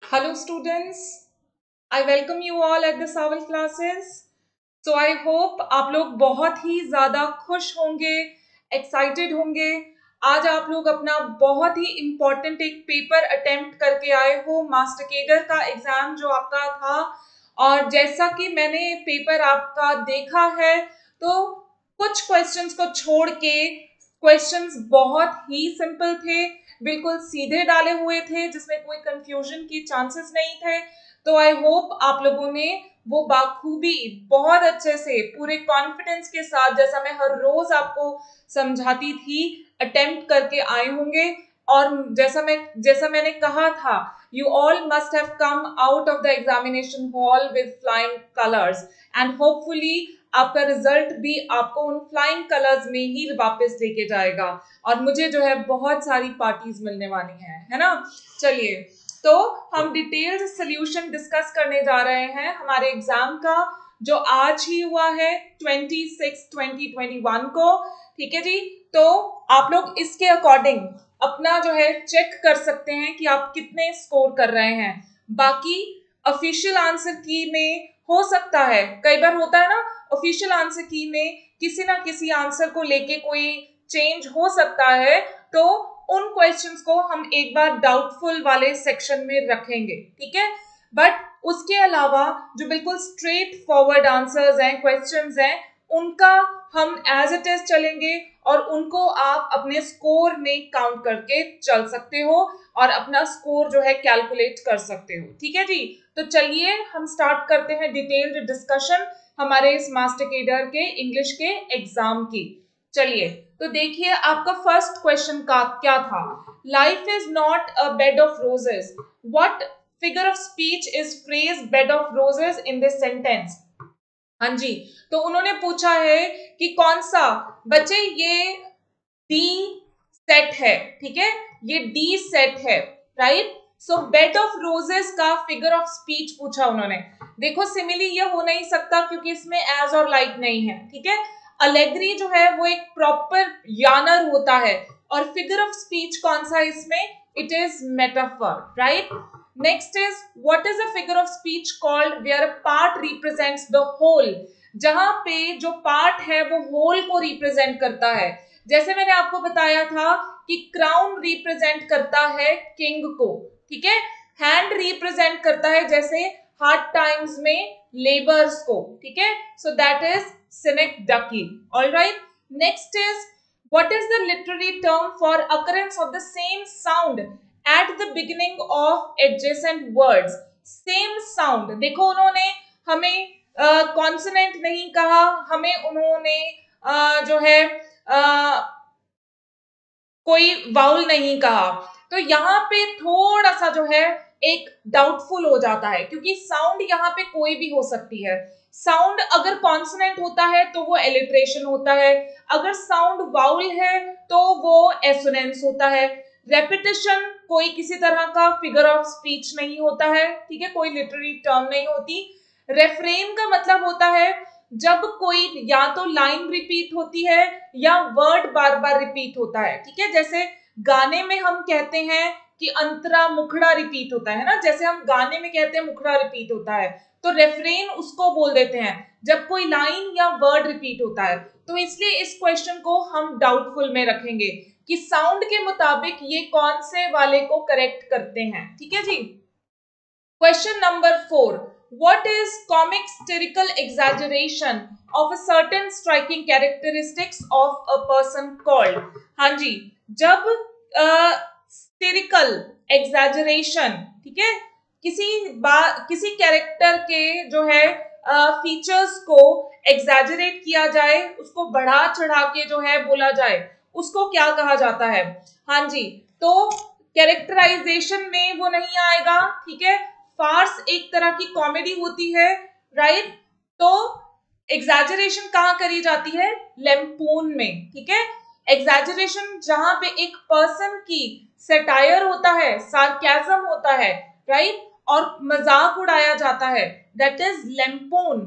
Hello students, I welcome you all at the Saval classes. So I hope आप लोग बहुत ही ज़्यादा खुश होंगे, एक्साइटेड होंगे। आज आप लोग अपना बहुत ही इम्पोर्टेंट एक पेपर अटेम्प्ट करके आए हो, मास्टर केडर का एग्ज़ाम जो आपका था। और जैसा कि मैंने पेपर आपका देखा है, तो कुछ क्वेश्चंस को छोड़ के क्वेश्चंस बहुत ही सिंपल थे, बिल्कुल सीधे डाले हुए थे, जिसमें कोई कंफ्यूजन की चांसेस नहीं थे। तो आई होप आप लोगों ने वो बाखूबी बहुत अच्छे से पूरे कॉन्फिडेंस के साथ, जैसा मैं हर रोज आपको समझाती थी, अटेम्प्ट करके आए होंगे। और जैसा मैंने कहा था, you all must have come out of the examination hall with flying colours and hopefully आपका रिजल्ट भी आपको उन फ्लाइंग कलर्स में ही वापस लेके जाएगा। और मुझे जो है बहुत सारी पार्टीज मिलने वाली हैं, है ना। चलिए, तो हम डिटेल्ड सोल्यूशन डिस्कस करने जा रहे हैं हमारे एग्जाम का, जो आज ही हुआ है 26/2021 को। ठीक है जी। तो आप लोग इसके अकॉर्डिंग अपना जो है चेक कर सकते हैं कि आप कितने स्कोर कर रहे हैं। बाकी ऑफिशियल आंसर की में हो सकता है, कई बार होता है ना, ऑफिशियल आंसर की में किसी ना किसी आंसर को लेके कोई चेंज हो सकता है। तो उन क्वेश्चंस को हम एक बार डाउटफुल वाले सेक्शन में रखेंगे, ठीक है। बट उसके अलावा जो बिल्कुल स्ट्रेट फॉरवर्ड आंसर्स हैं, क्वेश्चंस हैं, उनका हम एज इट इज चलेंगे और उनको आप अपने स्कोर में काउंट करके चल सकते हो और अपना स्कोर जो है कैलकुलेट कर सकते हो। ठीक है जी। तो चलिए हम स्टार्ट करते हैं डिटेल्ड डिस्कशन हमारे इस मास्टर केडर के इंग्लिश के एग्जाम की। चलिए, तो देखिए आपका फर्स्ट क्वेश्चन का क्या था। Life is not a bed of roses, what figure of speech is phrase bed of roses in this sentence. हाँ जी। तो उन्होंने पूछा है कि कौन सा, बच्चे ये डी सेट है, ठीक है, ये डी सेट है, right. So bed of roses का फिगर ऑफ स्पीच पूछा उन्होंने। देखो सिमिली ये हो नहीं सकता क्योंकि इसमें एज और लाइक नहीं है, ठीक है। अलेग्री जो है वो एक प्रॉपर यानर होता है, और फिगर ऑफ स्पीच कौन सा इसमें, it is metaphor, right. Next is what is a figure of speech called where part represents the whole, जहां पे जो पार्ट है वो होल को रिप्रेजेंट करता है। जैसे मैंने आपको बताया था कि क्राउन रिप्रेजेंट करता है किंग को, ठीक है। हैंड रिप्रेजेंट करता है जैसे हार्ड टाइम्स में लेबर्स को, ठीक है। So that is synecdoche. All right. Next is what is the literary term for occurrence of the same sound at the beginning of adjacent words. Same sound. देखो उन्होंने हमें कॉन्सोनेंट नहीं कहा, हमें उन्होंने जो है कोई वाउल नहीं कहा। तो यहाँ पे थोड़ा सा जो है एक डाउटफुल हो जाता है, क्योंकि साउंड यहाँ पे कोई भी हो सकती है। साउंड अगर कॉन्सोनेंट होता है तो वो एलिट्रेशन होता है, अगर साउंड वाउल है तो वो एसोनेंस होता है। रेपिटेशन कोई किसी तरह का फिगर ऑफ स्पीच नहीं होता है, ठीक है, कोई लिटरेरी टर्म नहीं होती। रेफ्रेन का मतलब होता है जब कोई या तो लाइन रिपीट होती है या वर्ड बार बार रिपीट होता है, ठीक है। जैसे गाने में हम कहते हैं कि अंतरा मुखड़ा रिपीट होता है ना, जैसे हम गाने में कहते हैं मुखड़ा रिपीट होता है, तो रेफरेन उसको बोल देते हैं जब कोई लाइन या वर्ड रिपीट होता है। तो इसलिए इस क्वेश्चन को हम डाउटफुल में रखेंगे कि साउंड के मुताबिक ये कौन से वाले को करेक्ट करते हैं, ठीक है जी। Question number 4. What is comic satirical exaggeration of a certain striking characteristics of a person called? हाँ जी, जब satirical exaggeration, ठीक है, किसी कैरेक्टर के जो है फीचर्स को एग्जैजरेट किया जाए, उसको बढ़ा चढ़ा के जो है बोला जाए, उसको क्या कहा जाता है। हाँ जी, तो कैरेक्टराइजेशन में वो नहीं आएगा, ठीक है। फार्स एक तरह की कॉमेडी होती है, राइट। तो एग्जैजरेशन कहाँ करी जाती है, लैम्पून में, ठीक है। एग्जैजरेशन जहां पे एक पर्सन की सेटायर होता है, सार्केज्म होता है, राइट, और मजाक उड़ाया जाता है, that is lampoon.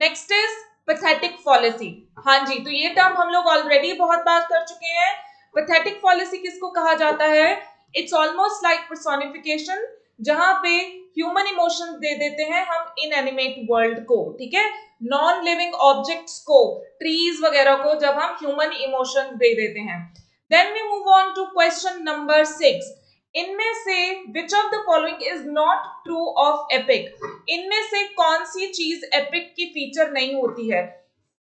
Next is pathetic fallacy. हाँ जी, तो ये टर्म हम लोग ऑलरेडी बहुत बात कर चुके हैं। पैथेटिक फॉलिसी किसको कहा जाता है, इट्स ऑलमोस्ट लाइक पर्सोनिफिकेशन, जहां पे ह्यूमन इमोशंस दे देते हैं हम इनएनिमेट वर्ल्ड को, ठीक है, नॉन लिविंग ऑब्जेक्ट्स को, ट्रीज वगैरह को जब हम ह्यूमन इमोशंस दे देते हैं। Then we move on to question number 6। इनमें से which of the following is not true of epic? इनमें से कौन सी चीज एपिक की फीचर नहीं होती है?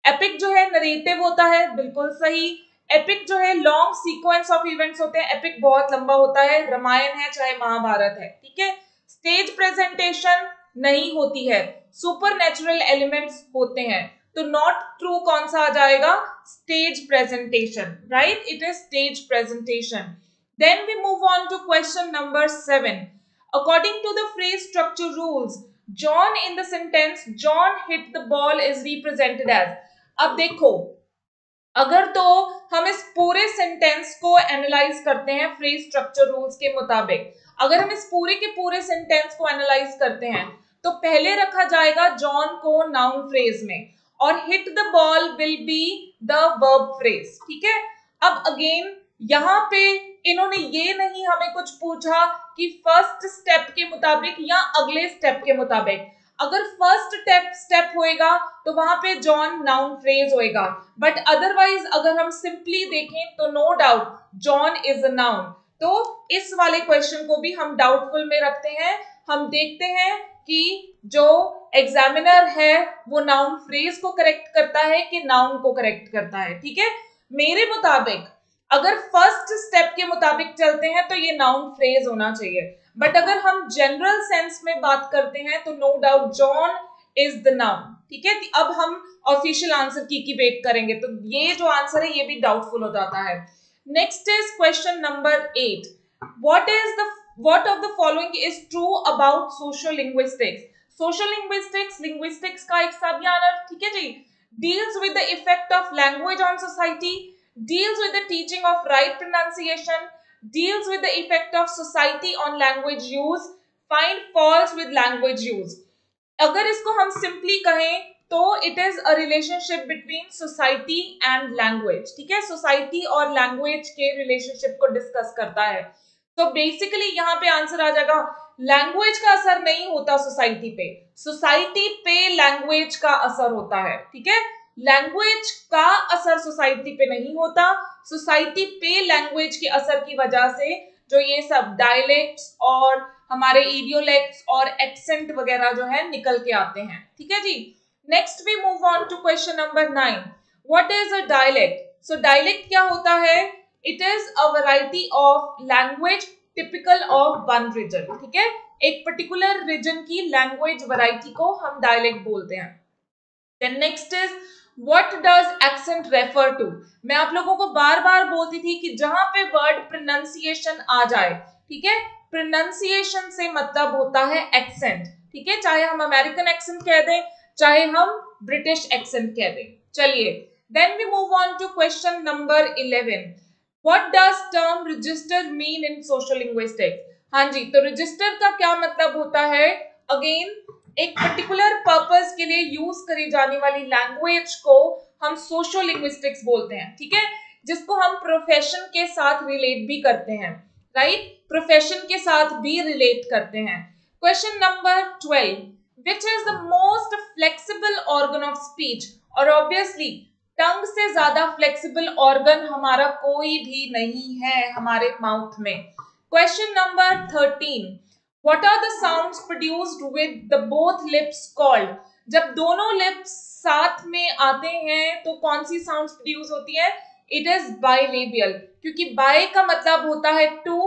एपिक जो है नरेटिव होता है, बिल्कुल सही। एपिक जो है लॉन्ग सीक्वेंस ऑफ इवेंट्स होते हैं, एपिक बहुत लंबा होता है, रामायण है चाहे महाभारत है, ठीक है। स्टेज प्रेजेंटेशन नहीं होती है, सुपरनैचुरल एलिमेंट्स होते हैं। तो नॉट ट्रू कौन सा आ जाएगा? Stage presentation, right, it is stage presentation. Then we move on to question number 7। According to the phrase structure rules, John in the sentence John hit the ball is represented as। अब देखो, अगर तो हम इस पूरे sentence को analyse करते हैं फ्रेज स्ट्रक्चर रूल्स के मुताबिक, अगर हम इस पूरे के पूरे सेंटेंस को एनालाइज करते हैं तो पहले रखा जाएगा जॉन को नाउन फ्रेज में और hit the ball will be the verb phrase, ठीक है। अब अगेन यहाँ पे इन्होंने ये नहीं हमें कुछ पूछा कि फर्स्ट स्टेप के मुताबिक या अगले स्टेप के मुताबिक। अगर फर्स्ट स्टेप होएगा तो वहां पे जॉन नाउन फ्रेज होएगा, बट अदरवाइज अगर हम सिंपली देखें तो no doubt John is a noun. तो इस वाले क्वेश्चन को भी हम डाउटफुल में रखते हैं। हम देखते हैं कि जो एग्जामिनर है वो नाउन फ्रेज को करेक्ट करता है कि नाउन को करेक्ट करता है, ठीक है। मेरे मुताबिक अगर फर्स्ट स्टेप के मुताबिक चलते हैं तो ये नाउन फ्रेज होना चाहिए, बट अगर हम जनरल सेंस में बात करते हैं तो no doubt John is the noun, ठीक है। अब हम ऑफिशियल आंसर की वेट करेंगे, तो ये जो आंसर है ये भी डाउटफुल हो जाता है। Next is question number 8। What of the following is true about social linguistics? Social linguistics linguistics का एक सबजॉनर, ठीक है जी, deals with the effect of language on society, deals with the teaching of right pronunciation, deals with the effect of society on language use, find faults with language use। अगर इसको हम simply कहें तो it is a relationship between society and language, ठीक है, society और language के relationship को डिस्कस करता है। तो बेसिकली यहाँ पे आंसर आ जाएगा लैंग्वेज का असर नहीं होता सोसाइटी पे, सोसाइटी पे लैंग्वेज का असर होता है, ठीक है। लैंग्वेज का असर सोसाइटी पे नहीं होता, सोसाइटी पे लैंग्वेज के असर की वजह से जो ये सब डायलेक्ट्स और हमारे इडियोलेक्ट्स और एक्सेंट वगैरह जो है निकल के आते हैं, ठीक है जी। Next we move on to question number 9। What is a dialect? So dialect क्या होता है? It is a variety of language typical of one region, ठीक है, एक पर्टिकुलर रीजन की लैंग्वेज वैरायटी को हम डायलेक्ट बोलते हैं। Then next is What does accent refer to? मैं आप लोगों को बार बार बोलती थी कि जहां पे वर्ड प्रोनाउंसिएशन आ जाए, ठीक है, प्रोनाउंसिएशन से मतलब होता है एक्सेंट, ठीक है, चाहे हम अमेरिकन एक्सेंट कह दें चाहे हम ब्रिटिश एक्सेंट कह दें। चलिए, then we move on to question number 11। What does term register mean in social linguistics? हाँ जी, तो रजिस्टर का क्या मतलब होता है? अगेन एक पर्टिकुलर पर्पस के लिए यूज करी जाने वाली लैंग्वेज को हम सोशल लिंग्विस्टिक्स बोलते हैं, ठीक है, जिसको हम प्रोफेशन के साथ रिलेट भी करते हैं, राइट, प्रोफेशन के साथ भी रिलेट करते हैं। Question number 12। Which is the most flexible organ of speech? और ऑब्वियसली टंग से ज्यादा फ्लेक्सिबल ऑर्गन हमारा कोई भी नहीं है हमारे माउथ में। Question number 13। What are the sounds produced with the both lips called? जब दोनों लिप्स साथ में आते हैं तो कौन सी साउंड्स प्रोड्यूस होती है? इट इज बाइलेबियल, क्योंकि बाय का मतलब होता है टू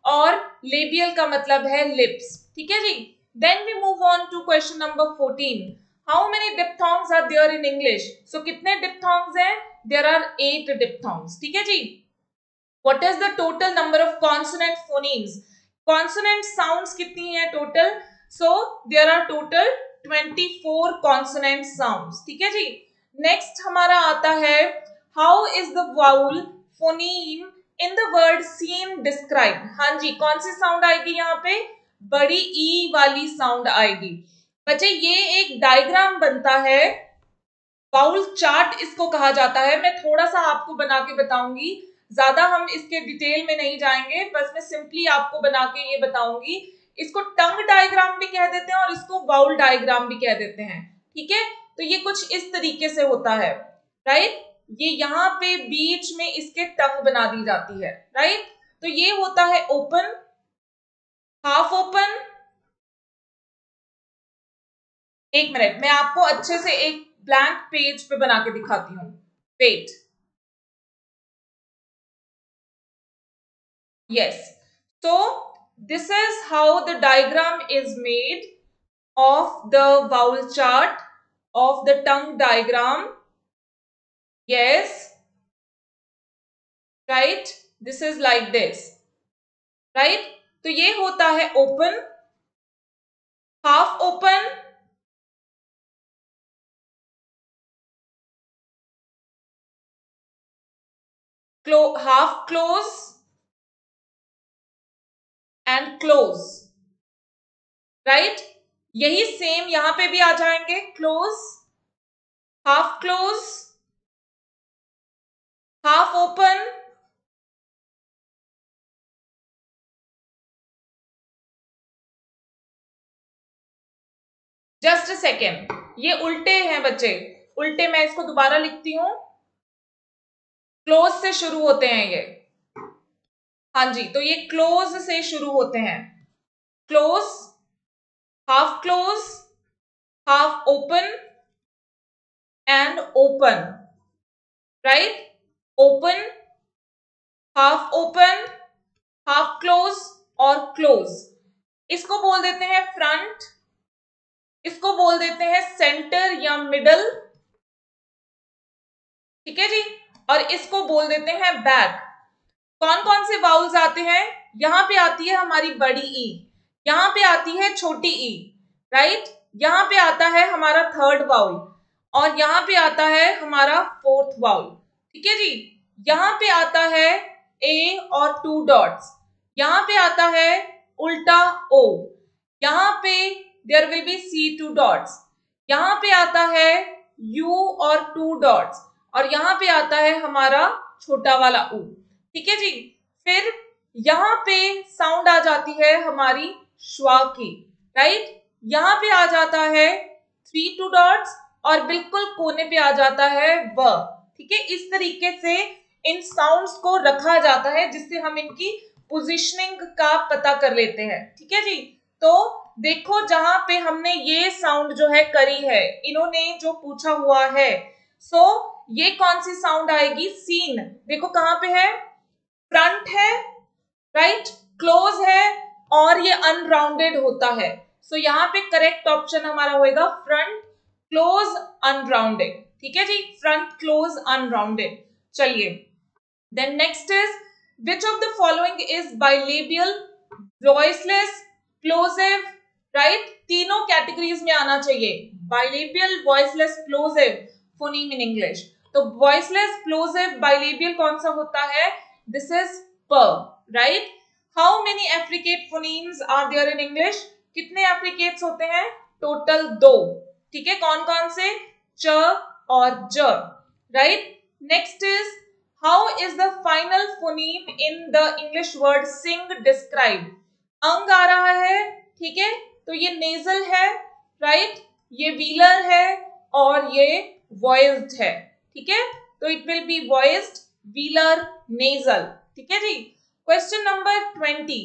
और लेबियल का मतलब है लिप्स, ठीक है जी। Then we move on to question number 14। How many diphthongs are there in English? So कितने डिप्थोंग्स हैं? देयर आर 8 डिप्थोंग्स, ठीक है जी। What is the total number of consonant phonemes? Consonant sounds कितनी है total? So there are total 24 consonant sounds, ठीक है जी। नेक्स्ट हमारा आता है how is the vowel phoneme in the word seen describe? हाँ जी, कौन सी साउंड आएगी यहाँ पे? बड़ी ई वाली साउंड आएगी। बच्चे ये एक डायग्राम बनता है, वाउल चार्ट इसको कहा जाता है। मैं थोड़ा सा आपको बना के बताऊंगी, ज्यादा हम इसके डिटेल में नहीं जाएंगे, बस मैं सिंपली आपको बना के ये बताऊंगी। इसको टंग डायग्राम भी कह देते हैं और इसको वाउल डायग्राम भी कह देते हैं, ठीक है। तो ये कुछ इस तरीके से होता है, राइट। ये यहाँ पे बीच में इसके टंग बना दी जाती है, राइट। तो ये होता है ओपन, हाफ ओपन। एक मिनट, मैं आपको अच्छे से एक ब्लैंक पेज पे बना के दिखाती हूँ, wait. Yes. So this is how the diagram is made of the vowel chart, of the tongue diagram. Yes. Right. This is like this. Right. तो ये होता है open, half open, half close and close. Right. यही same यहां पे भी आ जाएंगे, close, half close, half open, just second, ये उल्टे हैं बच्चे, उल्टे। मैं इसको दोबारा लिखती हूं, क्लोज से शुरू होते हैं ये, हाँ जी। तो ये क्लोज से शुरू होते हैं, close, half close, half open and open, right. Open, half open, half close और क्लोज। इसको बोल देते हैं फ्रंट, इसको बोल देते हैं सेंटर या मिडल, ठीक है जी। और इसको बोल देते हैं बैक। कौन कौन से वाउल्स आते हैं? यहां पे आती है हमारी बड़ी ई, यहां पे आती है छोटी ई, राइट। यहां पे आता है हमारा थर्ड वाउल और यहां पे आता है हमारा फोर्थ वाउल, ठीक है जी। यहां पे आता है ए और 2 डॉट्स, यहां पे आता है उल्टा ओ, यहां पे देयर विल बी सी 2 डॉट्स, यहां पे आता है यू और 2 डॉट्स और यहां पे आता है हमारा छोटा वाला ऊ, ठीक है जी। फिर यहां पे साउंड आ जाती है हमारी श्वा की, राइट। यहां पे आ जाता है 3 2 डॉट्स और बिल्कुल कोने पे आ जाता है व, ठीक है। इस तरीके से इन साउंड्स को रखा जाता है जिससे हम इनकी पोजीशनिंग का पता कर लेते हैं, ठीक है जी। तो देखो जहां पे हमने ये साउंड जो है करी है, इन्होंने जो पूछा हुआ है, सो ये कौन सी साउंड आएगी? सीन। देखो कहां पे है, फ्रंट है, राइट, क्लोज है और ये अनराउंडेड होता है। सो यहाँ पे करेक्ट ऑप्शन हमारा होएगा फ्रंट क्लोज अनराउंडेड, ठीक है जी, फ्रंट क्लोज अनराउंडेड। चलिए, then next is which of the following is bilabial, voiceless, plosive, right. तीनों कैटेगरीज में आना चाहिए, bilabial, voiceless, plosive phoneme in English. तो वॉइसलेस, प्लोजिव, बाइलेबियल कौन सा होता है? दिस इज प, right. How many affricate phonemes are there in English? कितने एफ्रिकेट्स होते हैं? टोटल 2, ठीक है। कौन कौन से? च और ज, right. Next is how is the final phoneme in the English word sing describe? अंग आ रहा है, ठीक है, तो ये नेजल है, राइट, ये व्हीलर है और ये वॉइस्ड है, ठीक है। तो it will be voiced, velar, nasal, ठीक है जी। Question number 20,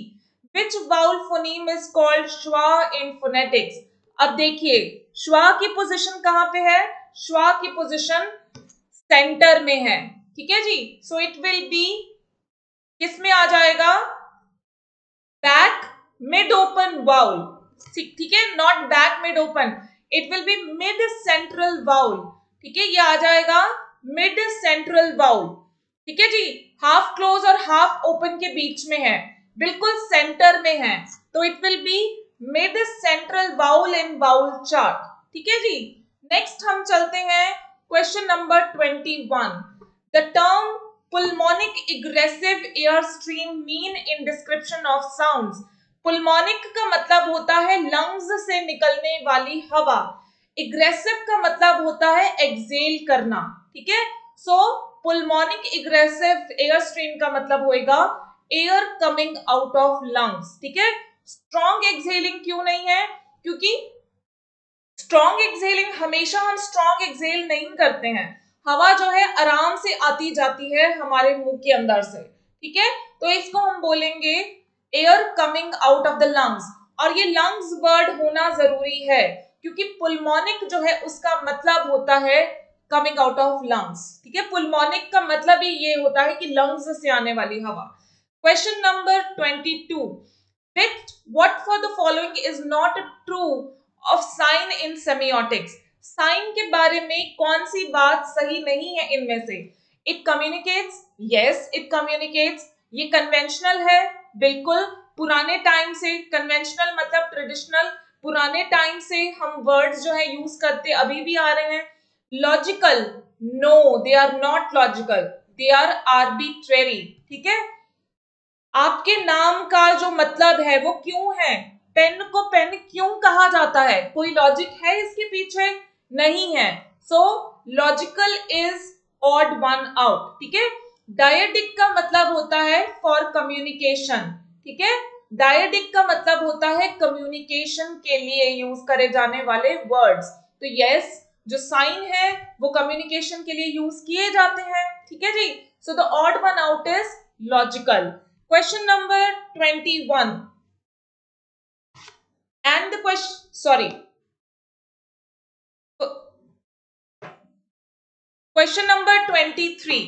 which vowel phoneme is called schwa in phonetics? अब देखिए श्वा की पोजीशन कहां पे है? श्वा की पोजीशन सेंटर में है, ठीक है जी। सो इट विल बी किस में आ जाएगा? बैक मिड ओपन वाउल, ठीक है, not back mid open, it will B mid central vowel, ठीक है। ये आ जाएगा मिड सेंट्रल वाउल, ठीक है जी। हाफ क्लोज और हाफ ओपन के बीच में है, बिल्कुल सेंटर में है, तो it will B mid central vowel in vowel chart, ठीक है जी। नेक्स्ट हम चलते हैं question number 21, the term pulmonic aggressive air stream mean in description of sounds? पुल्मोनिक का मतलब होता है लंग्स से निकलने वाली हवा, एग्रेसिव का मतलब होता है एक्सेल करना, ठीक है। सो पुल्मोनिक एग्रेसिव एयर स्ट्रीम का मतलब होएगा air coming out of lungs, ठीक है। स्ट्रॉन्ग एक्सहेलिंग क्यों नहीं है? क्योंकि स्ट्रॉन्ग एक्सहेलिंग हमेशा हम स्ट्रॉन्ग एक्सहेल नहीं करते हैं, हवा जो है आराम से आती जाती है हमारे मुंह के अंदर से, ठीक है। तो इसको हम बोलेंगे air coming out of the lungs. और ये लंग्स वर्ड होना जरूरी है क्योंकि पुल्मोनिक जो है उसका मतलब होता है कमिंग आउट ऑफ लंग्स, ठीक है। पुल्मोनिक का मतलब ही ये होता है कि लंग्स से आने वाली हवा। Question number 22, what for the following is not true of sign in semiotics? Sign के बारे में कौन सी बात सही नहीं है इनमें से? It communicates, yes it communicates. ये कन्वेंशनल है, बिल्कुल। पुराने टाइम से, कन्वेंशनल मतलब ट्रेडिशनल, पुराने टाइम से हम वर्ड्स जो है यूज करते अभी भी आ रहे हैं। Logical, no they are not logical, they are arbitrary, ठीक है। आपके नाम का जो मतलब है वो क्यों है? पेन को पेन क्यों कहा जाता है? कोई लॉजिक है इसके पीछे? नहीं है। सो logical is odd one out, ठीक है। डायडिक का मतलब होता है फॉर कम्युनिकेशन, ठीक है। डायडिक का मतलब होता है कम्युनिकेशन के लिए यूज करे जाने वाले वर्ड्स। तो यस, जो साइन है वो कम्युनिकेशन के लिए यूज किए जाते हैं, ठीक है जी। So the odd one out is logical. Question number 21 and the question number 23.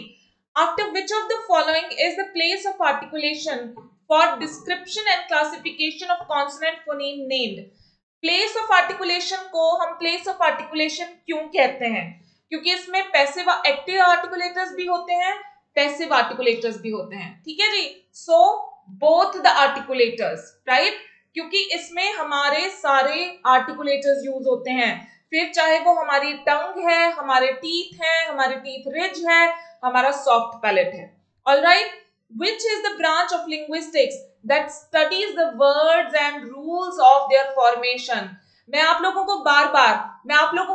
After which of the following is the place of articulation for description and classification of consonant phoneme named? Place of articulation को हम place of articulation क्यों कहते हैं? क्योंकि इसमें passive active articulators भी होते हैं, पैसिव आर्टिकुलेटर्स भी होते हैं, ठीक है जी। So both the articulators, right, क्योंकि इसमें हमारे सारे आर्टिकुलेटर्स यूज होते हैं, फिर चाहे वो हमारी टंग है, हमारे टीथ है, हमारे टीथ रिज है, हमारा सॉफ्ट पैलेट है। Alright, which is the branch of linguistics that studies the words and rules of their formation? मैं आप लोगों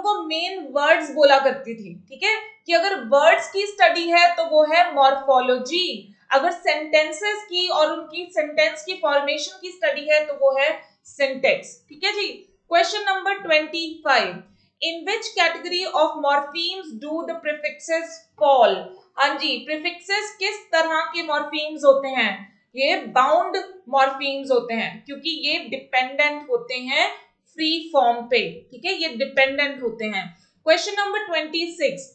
को मेन वर्ड्स बोला करती थी, ठीक है, कि अगर वर्ड्स की स्टडी है तो वो है मॉर्फोलॉजी, अगर सेंटेंसेस की और उनकी सेंटेंस की फॉर्मेशन की स्टडी है तो वो है सिंटेक्स, ठीक है जी। Question number 25, in which category of morphemes do the prefixes fall? हाँ जी, प्रीफिक्सेस किस तरह के मॉर्फीम्स होते हैं? ये बाउंड मॉर्फीम्स होते हैं क्योंकि ये डिपेंडेंट होते हैं फ्री फॉर्म पे, ठीक है, ये डिपेंडेंट होते हैं। Question number 26,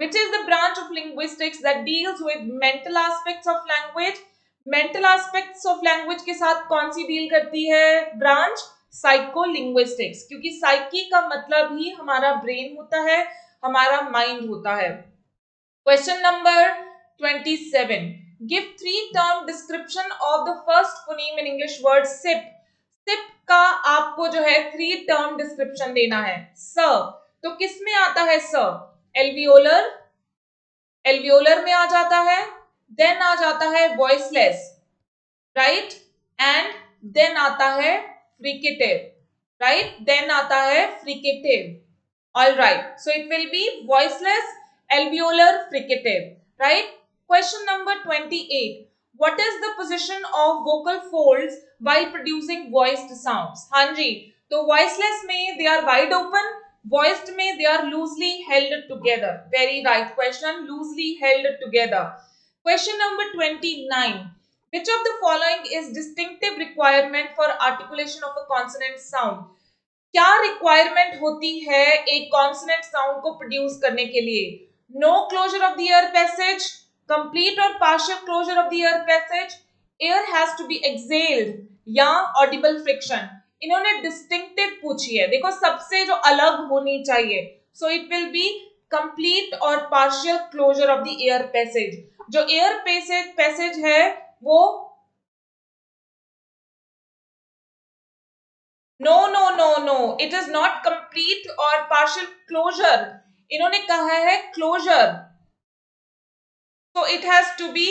which is the branch of linguistics that deals with mental aspects of language? mental aspects of language के साथ कौन सी डील करती है ब्रांच? साइकोलिंग्विस्टिक्स, क्योंकि साइकी का मतलब ही हमारा ब्रेन होता है, हमारा माइंड होता है। Question number 27, give three term description of the first phoneme in English word sip. sip का आपको जो है 3 टर्म डिस्क्रिप्शन देना है। स तो किस में आता है? स एल्वियोलर, एल्वियोलर में आ जाता है, देन आ जाता है वॉइसलेस, राइट, एंड देन आता है फ्रिकेटिव, राइट, देन आता है fricative. All right, so it will be voiceless, alveolar, fricative, right? Question number 28. What is the position of vocal folds while producing voiced sounds? हाँ जी, तो voiceless में they are wide open, voiced में they are loosely held together. Very right question, loosely held together. Question number 29. Which of the following is distinctive requirement for articulation of a consonant sound? क्या requirement होती है एक consonant sound को produce करने के लिए? No closure of the air passage, complete और partial closure of the air passage, air has to be expelled या ऑडिबल फ्रिक्शन। इन्होंने डिस्टिंक्टिव पूछी है, देखो सबसे जो अलग होनी चाहिए, so it will be complete और partial closure of the air passage. जो एयर पैसेज है वो No, it is not complete or partial closure. इन्होंने कहा है closure, so it has to be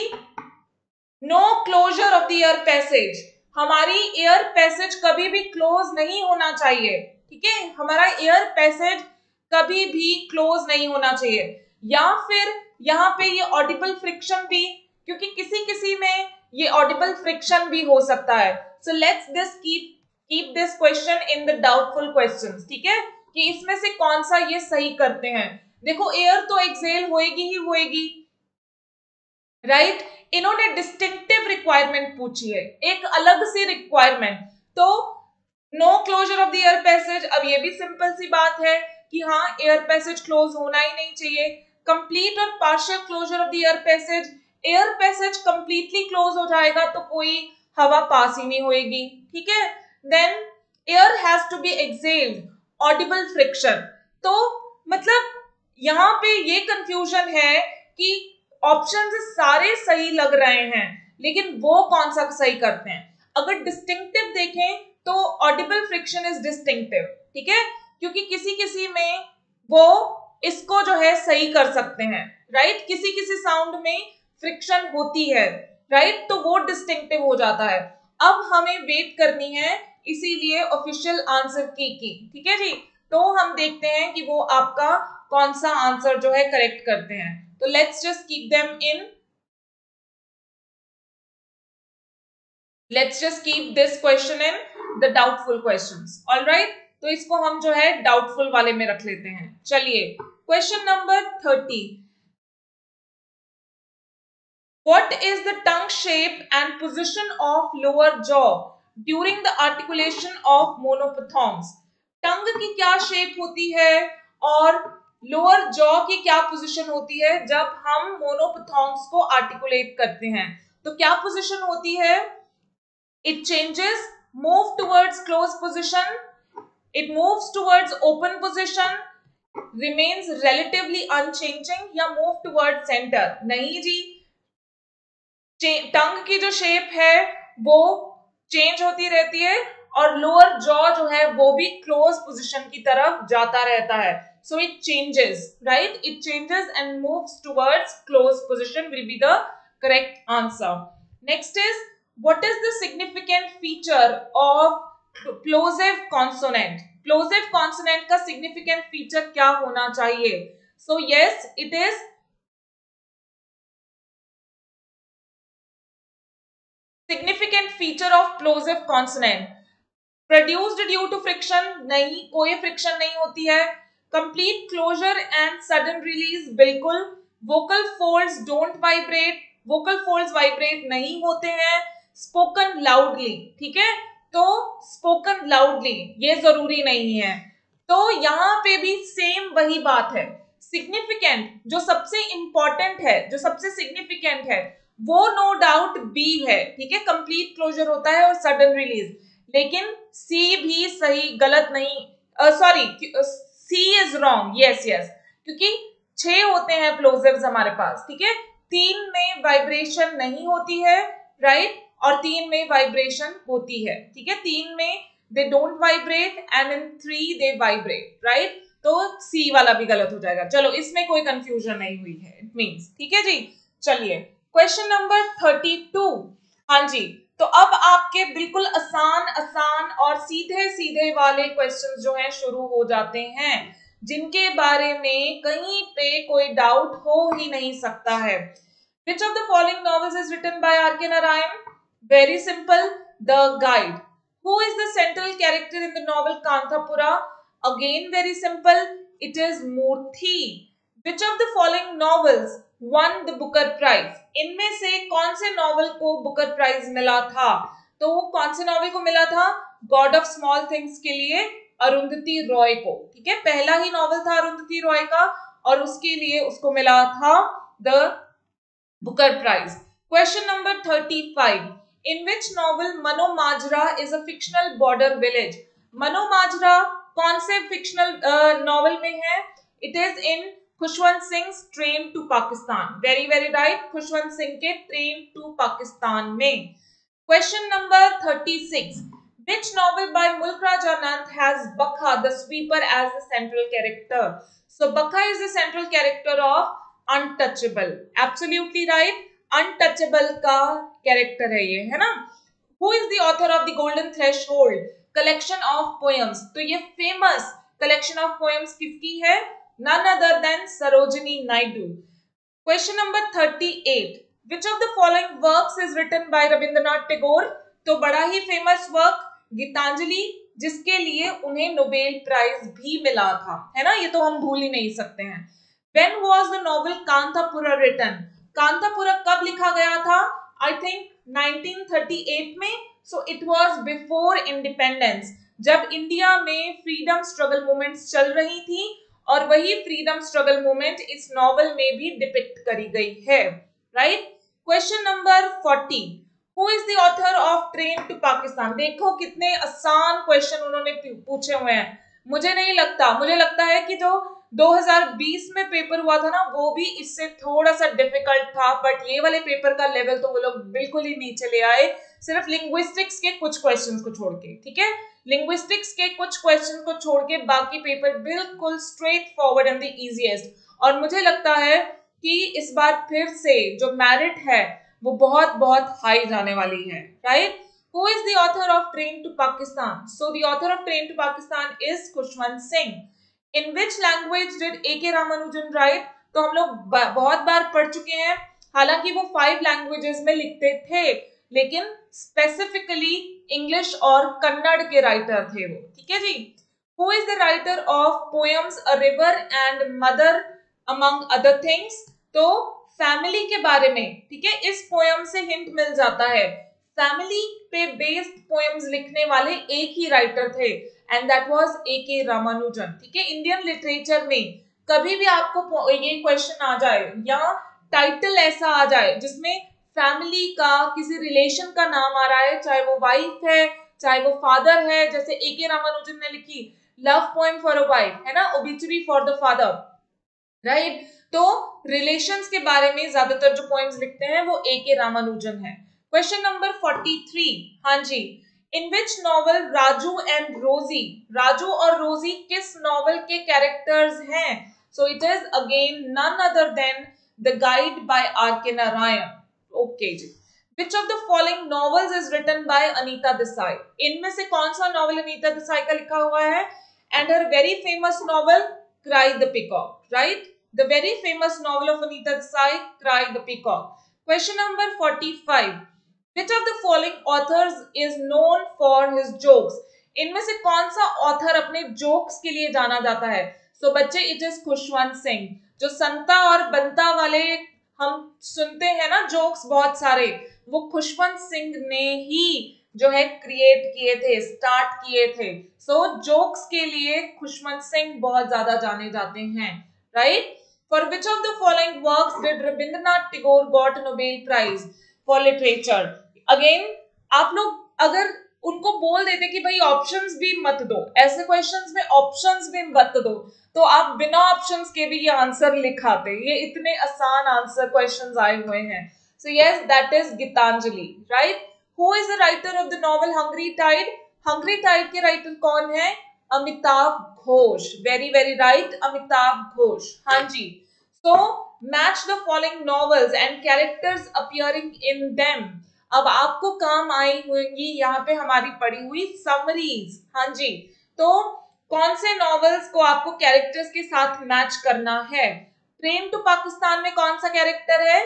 no closure of the air passage. हमारी air passage कभी भी क्लोज नहीं होना चाहिए, ठीक है, हमारा एयर पैसेज कभी भी क्लोज नहीं होना चाहिए। या फिर यहाँ पे ये ऑडिबल फ्रिक्शन भी, क्योंकि किसी किसी में ये ऑडिबल फ्रिक्शन भी हो सकता है. So let's this keep this question in the doubtful questions. ठीक है, कि इसमें से कौन सा ये सही करते हैं. देखो एयर तो एक्सेल होएगी ही होएगी, राइट. इन्होंने डिस्टिंक्टिव रिक्वायरमेंट पूछी है, एक अलग सी रिक्वायरमेंट. तो no closure of the air passage, अब ये भी सिंपल सी बात है कि हाँ एयर पैसेज क्लोज होना ही नहीं चाहिए. कंप्लीट और partial closure of the air passage completely close हो जाएगा तो कोई हवा पास ही नहीं होएगी. ठीक है. Then air has to be expelled, audible friction. तो मतलब यहाँ पे ये कंफ्यूजन है कि ऑप्शन सारे सही लग रहे हैं लेकिन वो कौन सा सही करते हैं. अगर डिस्टिंक्टिव देखें तो ऑडिबल फ्रिक्शन इज डिस्टिंक्टिव. ठीक है, क्योंकि किसी किसी में वो इसको जो है सही कर सकते हैं, राइट. किसी किसी साउंड में फ्रिक्शन होती है, राइट, तो वो डिस्टिंक्टिव हो जाता है. अब हमें वेट करनी है इसीलिए ऑफिशियल आंसर की. ठीक है जी. तो हम देखते हैं कि वो आपका कौन सा आंसर जो है करेक्ट करते हैं. तो let's just keep them in, let's just keep this question in the doubtful questions. all right, तो इसको हम जो है डाउटफुल वाले में रख लेते हैं. चलिए question number 30. what is the tongue shape and position of lower jaw during the articulation of monophthongs. टंग की क्या शेप होती है और लोअर जॉ की क्या पोजीशन होती है जब हम मोनोपथोंग्स को आर्टिकुलेट करते हैं. तो क्या पोजीशन होती है. It changes, move towards closed position, it moves towards open position, remains relatively unchanging या move towards center. नहीं जी, टंग की जो शेप है वो चेंज होती रहती है और लोअर जॉ जो है वो भी क्लोज पोजीशन की तरफ जाता रहता है. So it changes, right? It changes and moves towards closed position will be the correct answer. Next is, what is the significant feature of plosive consonant. Plosive consonant का significant feature क्या होना चाहिए. So yes, it is significant feature of plosive consonant. Produced due to friction, नहीं, कोई friction नहीं होती है. Complete closure and sudden release, बिल्कुल. Vocal folds don't vibrate, vocal folds vibrate नहीं होते हैं. स्पोकन लाउडली, ठीक है, तो स्पोकन लाउडली ये जरूरी नहीं है. तो यहां पे भी सेम वही बात है. सिग्निफिकेंट जो सबसे इंपॉर्टेंट है, जो सबसे सिग्निफिकेंट है वो नो डाउट बी है. ठीक है, कंप्लीट क्लोजर होता है और सडन रिलीज. लेकिन सी भी सही गलत नहीं, sorry C is wrong. Yes yes, क्योंकि 6 होते हैं प्लोजिव्स हमारे पास. ठीक है, 3 में वाइब्रेशन नहीं होती है, राइट, और 3 में वाइब्रेशन होती है. ठीक है, 3 में they don't vibrate and in 3 they vibrate, right. तो सी वाला भी गलत हो जाएगा. चलो इसमें कोई कंफ्यूजन नहीं हुई है, इट मींस. ठीक है जी. चलिए क्वेश्चन नंबर 32. हाँ जी, तो अब आपके बिल्कुल आसान और सीधे सीधे वाले क्वेश्चंस जो हैं शुरू हो जाते हैं, जिनके बारे में कहीं पे कोई डाउट हो ही नहीं सकता है. Which of the following novels is written by R.K. Narayan? Very simple, The Guide. Who is the central character in the novel Kanthapura? Again very simple, it is Murthy. Which of the following novels won the Booker Prize? इनमें से कौन से novel को Booker prize मिला था? तो कौन से नॉवल को मिला था? गॉड ऑफ स्मॉल थिंग्स के लिए अरुंधति रॉय को. ठीक है, पहला ही नॉवल था अरुंधति रॉय का और उसके लिए उसको मिला था the Booker prize. Question number 35. In which novel Mano Majra is a fictional border village? मनो माजरा कौन से फिक्शनल नॉवल में है? It is in Khushwant Singh train to Pakistan. Very very right, Khushwant Singh के ट्रेन टू पाकिस्तान में. Question number 36. Which novel by Mulk Raj Anand has Bakha the sweeper as the central character? So Bakha is the central character of Untouchable. Absolutely right. Untouchable का character है ये, है ना. Who is the author of the Golden Threshold collection of poems? तो ये famous collection of poems किसकी है? None other than Sarojini Naidu. Question number 38. Which of the following works is written by Rabindranath Tagore? तो बड़ा ही फेमस वर्क गीतांजलि, जिसके लिए उन्हें Nobel prize भी मिला था, है ना, ये तो हम भूल ही नहीं सकते हैं। When was the novel Kanthapura written? Kanthapura कब लिखा गया था? I think 1938 में। So it was before independence, जब इंडिया में फ्रीडम स्ट्रगल मूवमेंट्स चल रही थी, और वही फ्रीडम स्ट्रगल मूवमेंट इस नॉवल में भी डिपिक्ट करी गई है, right. Question number 40, who is the author of train to Pakistan? देखो कितने आसान क्वेश्चन उन्होंने पूछे हुए हैं। मुझे नहीं लगता, मुझे लगता है कि जो 2020 में पेपर हुआ था ना, वो भी इससे थोड़ा सा डिफिकल्ट था, बट ये वाले पेपर का लेवल तो वो लोग बिल्कुल ही नीचे ले आए, सिर्फ लिंग्विस्टिक्स के कुछ क्वेश्चंस को छोड़ के, ठीक है, लिंग्विस्टिक्स के कुछ क्वेश्चन को छोड़ के बाकी पेपर बिल्कुल straight forward and the easiest. और मुझे लगता है कि इस बार फिर से जो मेरिट है वो बहुत बहुत हाई जाने वाली है, right. Who is the author of Train to Pakistan? So the author of Train to Pakistan is Khushwant Singh. In which language did A.K. Ramanujan write? तो हम लोग बहुत बार पढ़ चुके हैं, हालांकि वो 5 लैंग्वेजेस में लिखते थे, लेकिन स्पेसिफिकली इंग्लिश और कन्नड़ के राइटर थे वो, ठीक है जी। Who is the writer of poems A River and Mother among other things? तो फैमिली के बारे में, ठीक है, इस पोएम से हिंट मिल जाता है, फैमिली पे बेस्ड पोएम्स लिखने वाले एक ही राइटर थे, and that was A.K. Ramanujan, ठीक है। इंडियन लिटरेचर में कभी भी आपको ये क्वेश्चन आ जाए या टाइटल ऐसा आ जाए जिसमें फैमिली का किसी रिलेशन का नाम आ रहा है, चाहे वो वाइफ है चाहे वो फादर है, जैसे A.K. रामानुजन ने लिखी love poem for a wife, है ना, obituary for the father, right. तो रिलेशंस के बारे में ज्यादातर जो पोएम्स लिखते हैं वो A.K. रामानुजन है। क्वेश्चन नंबर 43, हाँ जी, in which novel Raju and Rosie, Raju और रोजी किस नॉवल के कैरेक्टर्स हैं? So it is again none other than the guide by R.K. Narayan. Okay ji. Which of the following novels is written by Anita Desai? इनमें से कौन सा नॉवल अनीता देसाई का लिखा हुआ है? And her very famous novel Cry the Peacock, right? The very famous novel of Anita Desai, Cry the Peacock. Question number 45. Which of the following authors is known for his jokes? इनमें से कौन सा author अपने jokes के लिए जाना जाता है? So बच्चे, it is खुशवंत सिंह। जो संता और बंता वाले हम सुनते हैं ना जोक्स बहुत सारे, वो खुशवंत सिंह ने ही जो है क्रिएट किए थे, स्टार्ट किए थे। सो जोक्स के लिए खुशवंत सिंह बहुत ज्यादा जाने जाते हैं, right. For which of the following works did Rabindranath Tagore got Nobel prize for literature? Again आप लोग अगर उनको बोल देते कि भाई ऑप्शंस भी मत दो, ऐसे क्वेश्चंस में ऑप्शंस भी मत दो, तो आप बिना ऑप्शंस के भी ये आंसर लिखाते, ये इतने आसान आंसर क्वेश्चंस आए हुए हैं। So yes, that is Gitanjali, right. Who is the writer of the novel hungry tide? Hungry tide के राइटर कौन है? Amitabh Ghosh, very very right, Amitabh Ghosh, हाँ जी। So match the following novels and characters appearing in them. अब आपको काम आई होंगी यहाँ पे हमारी पढ़ी हुई समरीज, हाँ जी। तो कौन से नॉवेल्स को आपको कैरेक्टर्स के साथ मैच करना है? ट्रेन टू पाकिस्तान में कौन सा कैरेक्टर है?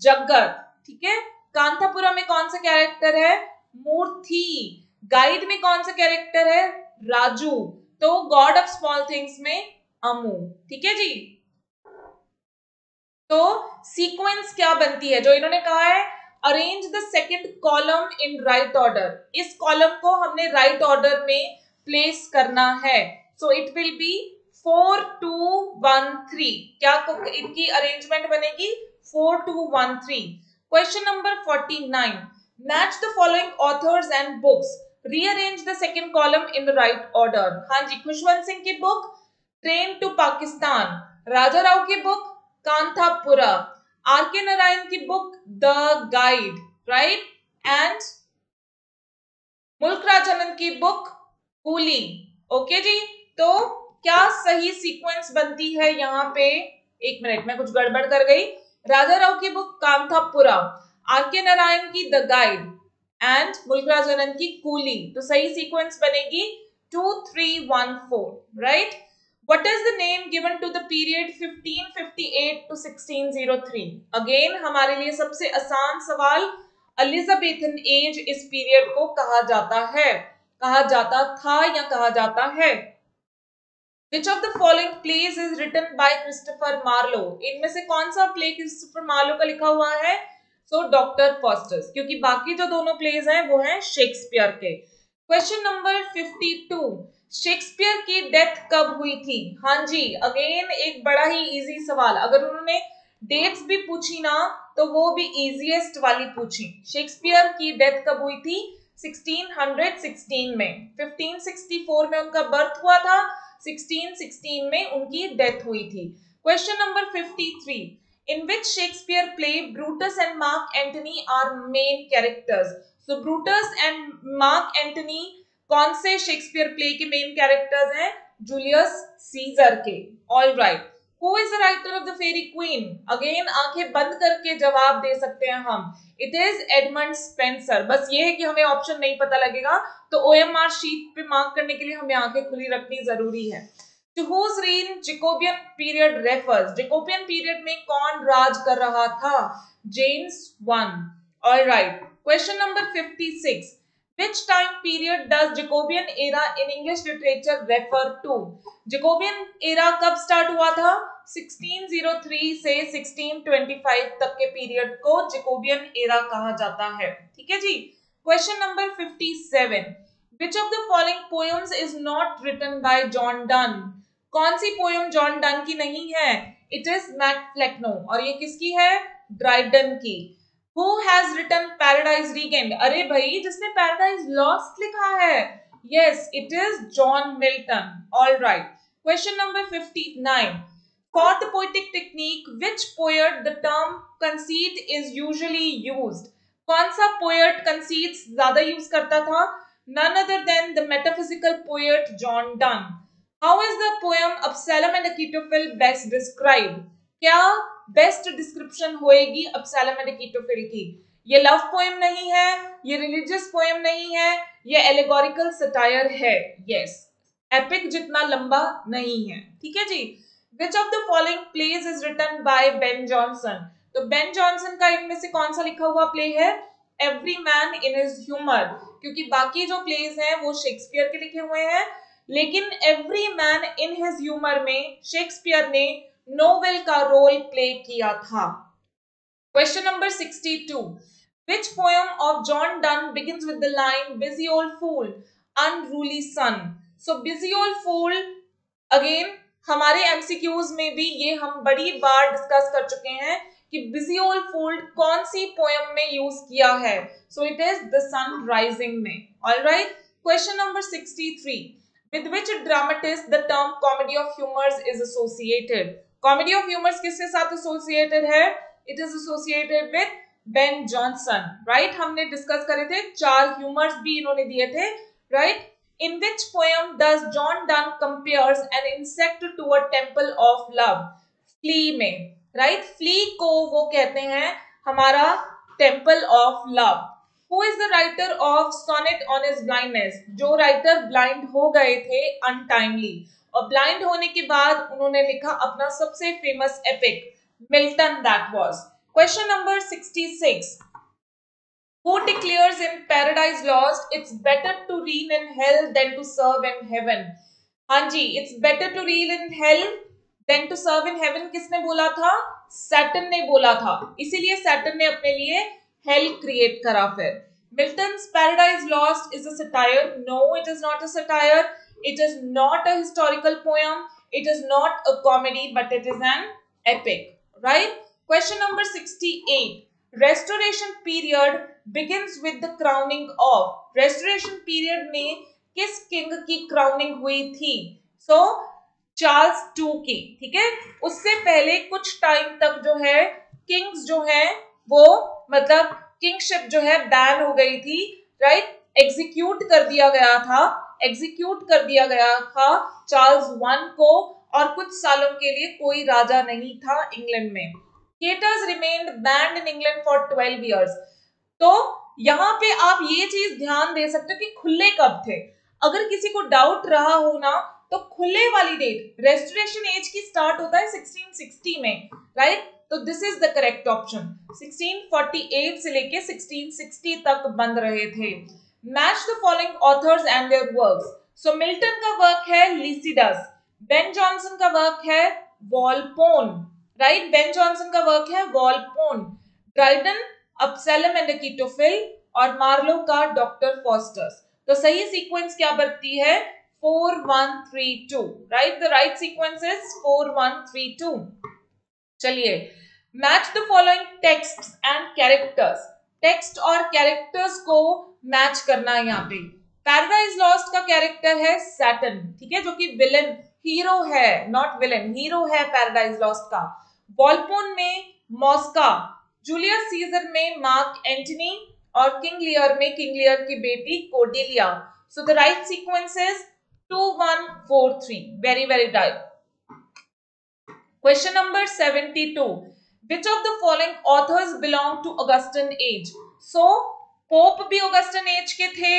जगत, ठीक है। कांतापुरा में कौन सा कैरेक्टर है? मूर्ति। गाइड में कौन सा कैरेक्टर है? राजू। तो गॉड ऑफ स्मॉल थिंग्स में अमू, ठीक है जी। तो सीक्वेंस क्या बनती है जो इन्होंने कहा है, arrange the second column in right order, इस कॉलम को हमने राइट ऑर्डर में प्लेस करना है। सो इट विल बी 4 2 1 3, क्या इनकी अरेंजमेंट बनेगी? 4 2 1 3। Question number 49, match the following authors and books, rearrange the second column in the right order. हाँ जी, खुशवंत सिंह की बुक ट्रेन टू पाकिस्तान, राजा राव की बुक कांतापुरा, R.K. नारायण की book the guide, right, and मुल्क राज आनंद की book coolie. Okay जी। तो क्या सही सीक्वेंस बनती है यहाँ पे? एक मिनट, मैं कुछ गड़बड़ कर गई। राजा राव की बुक कांतापुरा, R.K. नारायण की द गाइड एंड मुल्क राज आनंद की कूली। तो सही सीक्वेंस बनेगी 2 3 1 4, right. What is the name given to the period 1558 to 1603? Again हमारे लिए सबसे आसान सवाल, एलिजाबेथन एज इस पीरियड को कहा जाता है, कहा जाता था या कहा जाता है। Which of the following plays is written by Christopher Marlowe? इनमें से कौन सा प्ले क्रिस्टोफर मार्लो का लिखा हुआ है? सो डॉक्टर फॉस्टर्स, क्योंकि बाकी जो दोनों प्लेज हैं वो हैं शेक्सपियर के। क्वेश्चन नंबर 52, शेक्सपियर की डेथ कब हुई थी? हाँ जी, अगेन एक बड़ा ही इजी सवाल, अगर उन्होंने डेट्स भी पूछी ना तो वो भी इजीएस्ट वाली पूछी। शेक्सपियर की डेथ कब हुई थी? 1616 में। 1564 में उनका बर्थ हुआ था, 1616 में उनकी डेथ हुई थी। Question number 53, in which Shakespeare play Brutus and Mark Antony are main characters? So Brutus and Mark Antony कौन से शेक्सपियर प्ले के मेन कैरेक्टर्स हैं? जूलियस सीजर के। All right. Who is the writer of the Faerie Queene? Again आंखें बंद करके जवाब दे सकते हैं हम। It is Edmund Spenser. बस ये है कि हमें ऑप्शन नहीं पता लगेगा तो OMR शीट पे मार्क करने के लिए हमें आंखें खुली रखनी जरूरी है। To whose reign Jacobean period refers? Jacobean period में कौन राज कर रहा था? James I. All right. Question number 56. Which time period does Jacobean era in English literature refer to? Jacobean era कब स्टार्ट हुआ था? 1603 से 1625 तक के पीरियड को Jacobean era कहा जाता है। ठीक है जी। Question number 57. Which of the following poems is not written by John Donne? कौन सी पोयम जॉन डन की नहीं है? It is MacFlecknoe. और ये किसकी है? ड्राइडन की। Who has written Paradise Regained? अरे भाई, जिसने Paradise Lost लिखा है। Yes, it is John Milton. All right. Question number 59. For the poetic technique, which poet the term conceit is usually used? कौन सा poet conceits ज्यादा use करता था? None other than the metaphysical poet John Donne. How is the poem Absalom and Achitophel best described? क्या best description होएगी अब्सैलोम and अकीटोफेल की? ये love poem नहीं है, ये रिलीजियस पोएम नहीं है, ये एलेगोरिकल सटायर है। यस, एपिक जितना लंबा नहीं है। ठीक है जी। Which of the following plays is written by Ben Jonson? तो बेन जॉनसन का इनमें से कौन सा लिखा हुआ प्ले है? Every man in his humour, क्योंकि बाकी जो प्लेज हैं वो शेक्सपियर के लिखे हुए हैं, लेकिन every man in his humour में शेक्सपियर ने नोवेल का रोल प्ले किया था। Question number 62. Which poem of John Donne begins with the line busy old fool, unruly son? So busy old fool, again हमारे एमसीक्यूज में भी ये हम बड़ी बार डिस्कस कर चुके हैं कि busy old fool कौन सी पोएम में यूज किया है। So it is the sun rising में। All right. Question number 63. With which dramatist the term comedy of humors is associated? Comedy of humors किसके साथ associated है? It is associated with Ben Jonson, right? हमने discuss करे थे, 4 humors भी इन्होंने दिए थे, right? In which poem does John Donne compares an insect to a temple of love? Flea में, right? Flea को वो कहते हैं हमारा temple of love. Who is the writer of Sonnet on his blindness? जो राइटर ब्लाइंड हो गए थे अनटाइमली और ब्लाइंड होने के बाद उन्होंने लिखा अपना सबसे famous epic, Milton that was. Question number 66. Who declares in Paradise Lost it's better to reign in hell than to serve in heaven? हाँ जी, it's better to reign in hell than to serve in heaven किसने बोला था? Saturn ने बोला था, इसीलिए Saturn ने अपने लिए हेल क्रिएट करा। फिर Milton's Paradise Lost is a satire? No, it is not a satire, it is not a historical poem, it is not a comedy, but it is an epic, right? Question number 68. Restoration period begins with the crowning of. Restoration period में किस king की crowning हुई थी? सो Charles II की। ठीक है, उससे पहले कुछ टाइम तक जो है किंग्स जो है वो मतलब किंगशिप जो है बैन हो गई थी, राइट? एग्जीक्यूट कर दिया गया था, एग्जीक्यूट कर दिया गया था चार्ल्स I को, और कुछ सालों के लिए कोई राजा नहीं था इंग्लैंड में। Theatres remained band in England for 12 years। तो यहाँ पे आप ये चीज ध्यान दे सकते हो कि खुले कब थे। अगर किसी को डाउट रहा हो ना तो खुले वाली डेट रेस्टोरेशन एज की स्टार्ट होता है 1660 में, राइट? तो this is the correct option. 1648 से लेके 1660 तक बंद रहे थे। Match the following authors and there works. So Milton का वर्क है लिसिडस, बेन जॉनसन का वर्क है वॉलपोन, राइट? बेन जॉनसन का वर्क है वॉलपोन, ड्राइडन अब्सैलम एंड कीटोफिल, और मार्लो का डॉक्टर फॉस्टर्स। तो सही सीक्वेंस क्या बनती है? 4132, right? The right sequence is 4132। चलिए, match the following text and characters. Text और कैरेक्टर्स को मैच करना है यहाँ पे। पैराडाइज लॉस्ट का कैरेक्टर है सैटन, ठीक है, जो कि विलन, हीरो है, नॉट विलन, हीरो है पैराडाइज लॉस्ट का। वॉलपोन में मॉस्का, जूलियस सीजर में मार्क एंटनी, और किंग लियर में किंग लियर की बेटी Cordelia. So the right sequence is 2143, very very right. Question number 72. Which of the following authors belong to Augustan age? So, pope भी Augustan age के थे,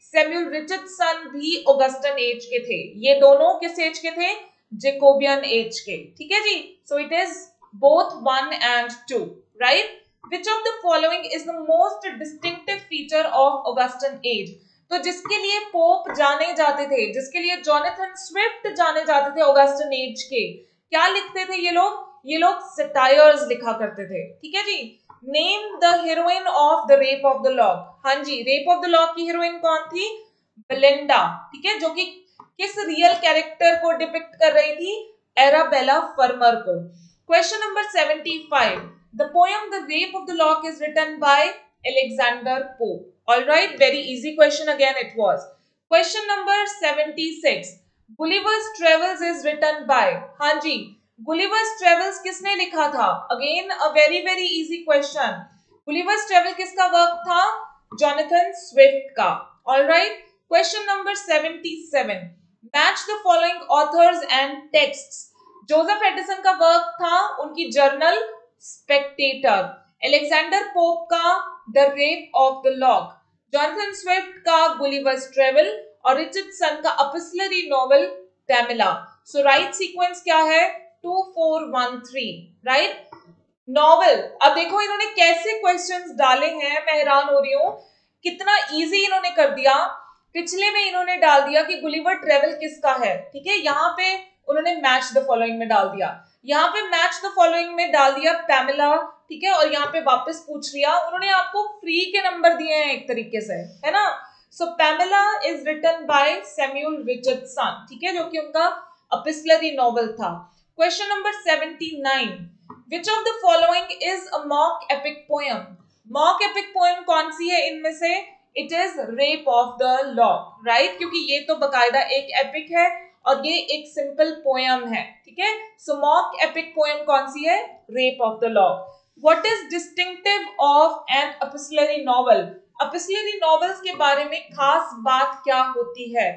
Samuel Richardson भी Augustan age के थे। ये दोनों किस एज के थे? जेकोबियन एज के, ठीक है जी। So it is both 1 and 2, right? Which of the following is the most distinctive feature of Augustan age? तो जिसके लिए पोप जाने जाते थे, जिसके लिए जॉनथन स्विफ्ट जाने जाते थे ऑगस्टन एज के, क्या लिखते थे ये लोग? ये लोग सटायर्स लिखा करते थे, ठीक है जी। Name the heroine of the rape of the lock. हाँ जी, रेप ऑफ द लॉक की हीरोइन कौन थी? बेलिंडा, ठीक है, जो कि किस रियल कैरेक्टर को डिपिक्ट कर रही थी? एराबेला फर्मर को। Question number 75. The poem the rape of the lock is written by Alexander Pope. Alright, very easy question again it was. Question number 76. Gulliver's Travels is written by. हाँ जी, Gulliver's Travels किसने लिखा था? Again a very very easy question. Gulliver's travel किसका work था? Jonathan Swift का। Alright, question number 77. Match the following authors and texts. Joseph Edison का work था उनकी जर्नल स्पेक्टेटर, अलेक्जेंडर पोप का the rape of the lock, Jonathan Swift का Gulliver's travel, और Richardson का एपिस्टलरी नॉवल टैमिला। सो राइट सीक्वेंस क्या है? 2413, राइट? नॉवल, अब देखो इन्होंने कैसे क्वेश्चंस डाले हैं, मैं हैरान हो रही हूँ, कितना इजी इन्होंने कर दिया। पिछले में इन्होंने डाल दिया कि गुलिवर ट्रेवल किसका है, ठीक है, यहाँ पे उन्होंने मैच द फॉलोइंग में डाल दिया, यहाँ पे मैच द फॉलोइंग में डाल दिया पैमेला, ठीक है, और यहाँ पे वापस पूछ लिया। उन्होंने आपको फ्री के नंबर दिए हैं एक तरीके से, है ना। So Pamela is written by Samuel Richardson, ठीक है, जो कि उनका एपिस्टलरी नॉवल था। Question number 79. Which of the following is a mock epic poem? Mock epic poem कौन सी है इनमें से? It is Rape of the Lock, right? क्योंकि ये तो बकायदा एक epic है और ये एक simple poem है, ठीक है। So mock epic poem कौन सी है? Rape of the Lock. What is distinctive of an epistolary novel? Epistolary novels के बारे में खास बात क्या होती है?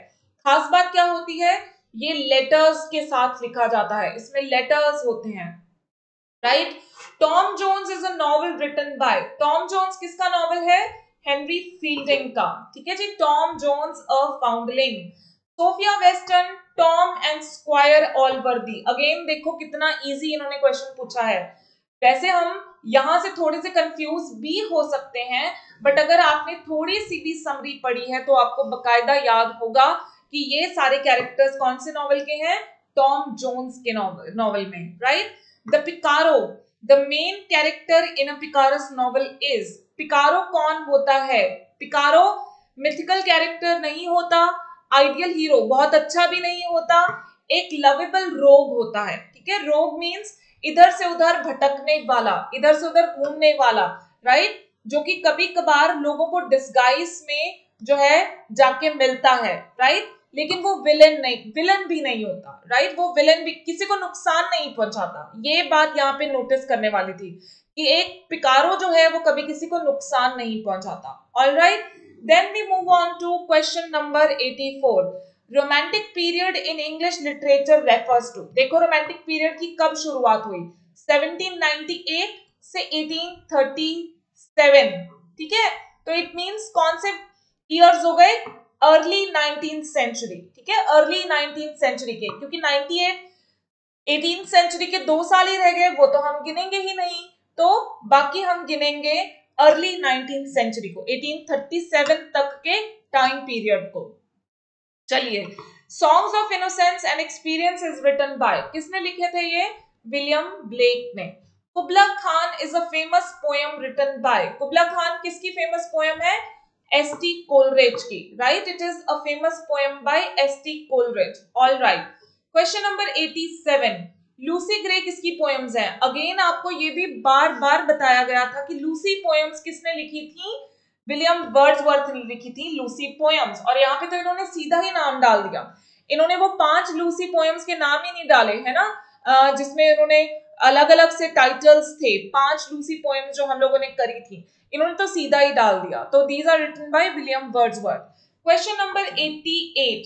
खास बात क्या होती है? ये लेटर्स के साथ लिखा जाता है, इसमें लेटर्स होते हैं, right? Tom Jones is a novel written by. Tom Jones किसका नॉवल है? हेनरी फील्डिंग का, ठीक है जी। Tom Jones a foundling. Sophia Western, Tom and Squire Allworthy. Again देखो कितना इजी इन्होंने क्वेश्चन पूछा है। वैसे हम यहां से थोड़े से कंफ्यूज भी हो सकते हैं, बट अगर आपने थोड़ी सी भी समरी पढ़ी है तो आपको बकायदा याद होगा कि ये सारे कैरेक्टर्स कौन से नॉवल के हैं? टॉम जोन्स के नॉवल में, right? The picaro, the main character in a picaresque novel is. Picaro कौन होता है? पिकारो मिथिकल कैरेक्टर नहीं होता, आइडियल हीरो बहुत अच्छा भी नहीं होता, एक लवेबल रोग होता है, ठीक है। रोग मींस इधर से उधर भटकने वाला, इधर से उधर घूमने वाला, राइट? जो कि कभी कभार लोगों को डिस्गाइज में जो है जाके मिलता है, राइट? लेकिन वो विलन नहीं, विलन भी नहीं होता, राइट? वो विलन भी किसी को नुकसान नहीं पहुंचाता। ये बात यहाँ पे नोटिस करने वाली थी कि एक पिकारो जो है वो कभी किसी को नुकसान नहीं पहुंचाता। Alright, then we move on to question number 84. Romantic period in English literature refers to. देखो रोमांटिक पीरियड की कब शुरुआत हुई? 1798 से 1837, ठीक है। तो इट मींस कौन से ईयर्स हो गए? अर्ली 19th सेंचुरी, ठीक है, अर्ली 19th सेंचुरी के, क्योंकि 98 18th सेंचुरी के 2 साल ही रह गए, वो तो हम गिनेंगे ही नहीं, तो बाकी हम गिनेंगे अर्ली 19th सेंचुरी को, 1837 तक के टाइम पीरियड को। चलिए, songs of innocence and experience is written by, किसने लिखे थे ये? विलियम ब्लेक ने। Kubla Khan is a famous poem written by, Kubla Khan किसकी फेमस पोएम है? एस.टी. कोलरिज की, right, it is a famous poem by S T. Coleridge. All right, question number 87, Lucy Gray किसकी poems हैं? अगेन आपको ये भी बार बार बताया गया था कि लूसी पोएम्स किसने लिखी थी? विलियम वर्ड्सवर्थ ने लिखी थी लूसी पोएम्स, और यहाँ पे तो इन्होंने सीधा ही नाम डाल दिया, इन्होंने वो 5 लूसी पोएम्स के नाम ही नहीं डाले, है ना, जिसमें इन्होंने अलग अलग से टाइटल्स थे, 5 लूसी पोएम्स जो हम लोगों ने करी थी, इन्होंने तो सीधा ही डाल दिया, तो these are written by William Wordsworth. Question number 88,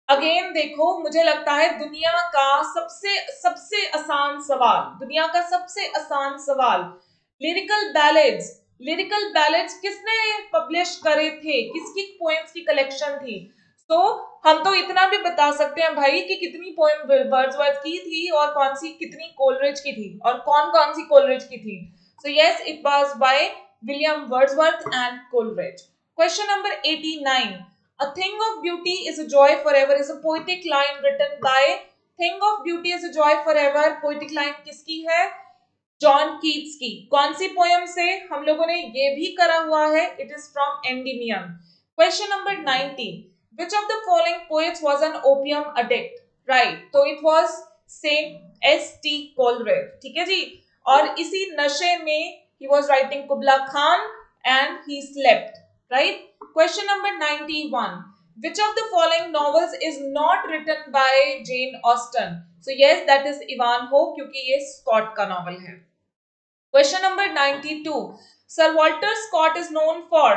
again देखो, मुझे लगता है दुनिया का सबसे आसान सवाल, दुनिया का सबसे आसान सवाल, लिरिकल बैलेड्स किसने पब्लिश करे थे? किसकी पोएम्स की कलेक्शन थी? तो हम तो इतना भी बता सकते हैं भाई कि कितनी पोएम वर्ड्सवर्थ की थी और कौन सी कितनी कोलरिज की थी, और कौन कौन सी कोलरिज की थी। So yes, it was by William Wordsworth and Coleridge. Question number 89, A thing of beauty is a joy forever is a poetic line written by, thing of beauty is a joy forever, poetic line किसकी है? John Keats की। कौन सी poem से? हम लोगों ने ये भी करा हुआ है, it is from Endymion. Question number 90, which of the following poets was an opium addict? Right, तो it was saint S T. Coleridge, ठीक है जी, और इसी नशे में he was writing कुबला Khan and he slept, right? Question number 91, which of the following novels is not written by Jane Austen? So yes, that is Ivanhoe, क्योंकि ये Scott का novel है। Question number 92, Sir Walter Scott is known for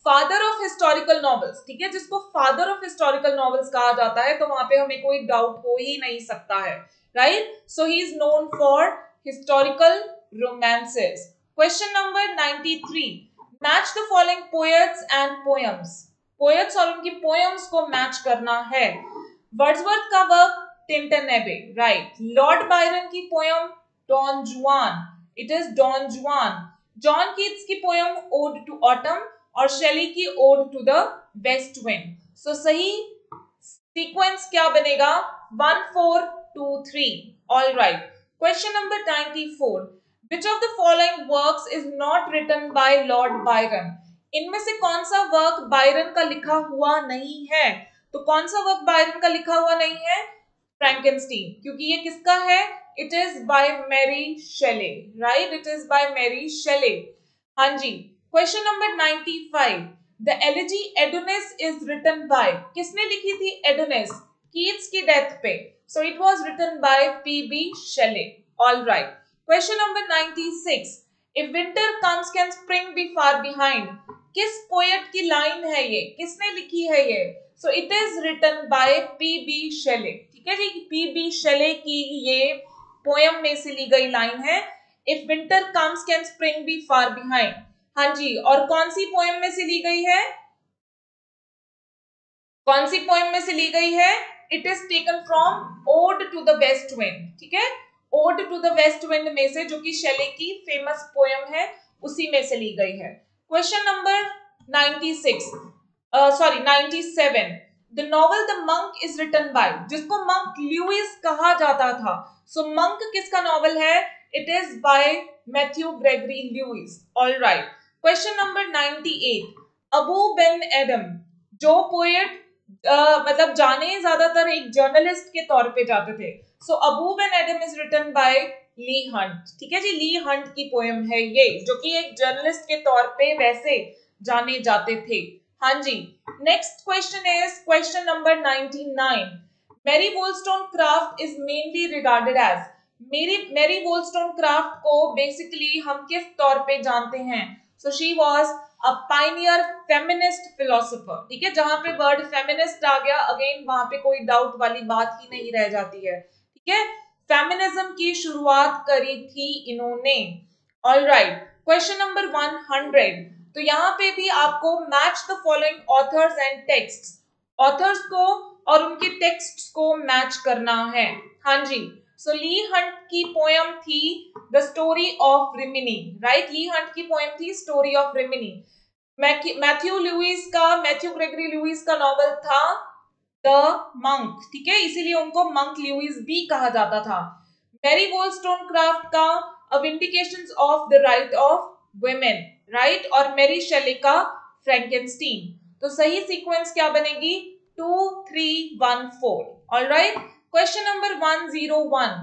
father of historical novels, ठीक है, जिसको father of historical novels कहा जाता है, तो वहां पे हमें कोई डाउट हो ही नहीं सकता है, right? So he is known for historical romances. Question number 93, match the following poets and poems, poets और उनकी पोएम्स को मैच करना है। वर्ड्सवर्थ का work Tintern Abbey, right. Lord Byron की poem Don Juan, it is Don Juan. John Keats की poem ode to autumn और Shelley की ode to the west wind. So सही सीक्वेंस क्या बनेगा? 1 4 2 3। All right, question number 94, which of the following works is not written by Lord Byron? इनमें से कौन सा वर्क बायरन का लिखा हुआ नहीं है? तो कौन सा वर्क बायरन का लिखा हुआ नहीं है? फ्रैंकेनस्टीन, क्योंकि ये किसका है? It is by Mary Shelley, right, it is by Mary Shelley. हाँ जी, question number 95, the elegy Adonais is written by, किसने लिखी थी एडोनिस? कीट्स की डेथ पे, so it was written by P B. Shelley. All right, question number 96, if winter comes can spring be far behind, किस poet की line है ये? किसने लिखी है ये? So it is written by P B. शेले, ठीक है जी, पी.बी. शेले की ये पोएम में से ली गई लाइन है, if winter comes can spring be far behind. हाँ जी, और कौन सी पोएम में से ली गई है? कौन सी पोएम में से ली गई है? It is taken from ode to the west wind, ठीक है, ode to the west wind में से, जो कि शेले की फेमस पोएम है, उसी में से ली गई है। Question number 97, the novel the monk is written by, जिसको मंक ल्यूइस कहा जाता था, सो मंक किसका नॉवल है? It is by Matthew Gregory Lewis. All right, question number 98, Abou Ben Adhem, जो पोएट मतलब जाने ज्यादातर एक जर्नलिस्ट के तौर पे जाते थे, so Abou Ben Adhem is written by Leigh Hunt, ठीक है जी, ली हंट की पोएम है ये, जो कि एक जर्नलिस्ट के तौर पे वैसे जाने जाते थे। हाँ जी, next question is question number 99, Mary Wollstonecraft is mainly regarded as, Mary Wollstonecraft को बेसिकली हम किस तौर पे जानते हैं? So she was a pioneer feminist philosopher, ठीक है, जहां पे वर्ड फेमिनिस्ट आ गया, अगेन वहां पे कोई डाउट वाली बात ही नहीं रह जाती है, ठीक है, फेमिनिज्म की शुरुआत करी थी इन्होंने। ऑल राइट, क्वेश्चन नंबर 100, तो यहाँ पे भी आपको match the following authors and texts, authors को और उनके टेक्स्ट को मैच करना है। हाँ जी, सो ली हंट की पोयम थी the story of Rimini, right. Leigh Hunt की पोयम थी story of Rimini. Matthew Gregory Lewis का नॉवल था द मंक, ठीक है, इसीलिए उनको मंक लुईस भी कहा जाता था। मैरी वोllstonecraft का a vindications of the right of women, right, और मैरी शेले का फ्रैंकेनस्टीन। तो सही सीक्वेंस क्या बनेगी? 2 3 1 4। All right, question number 101,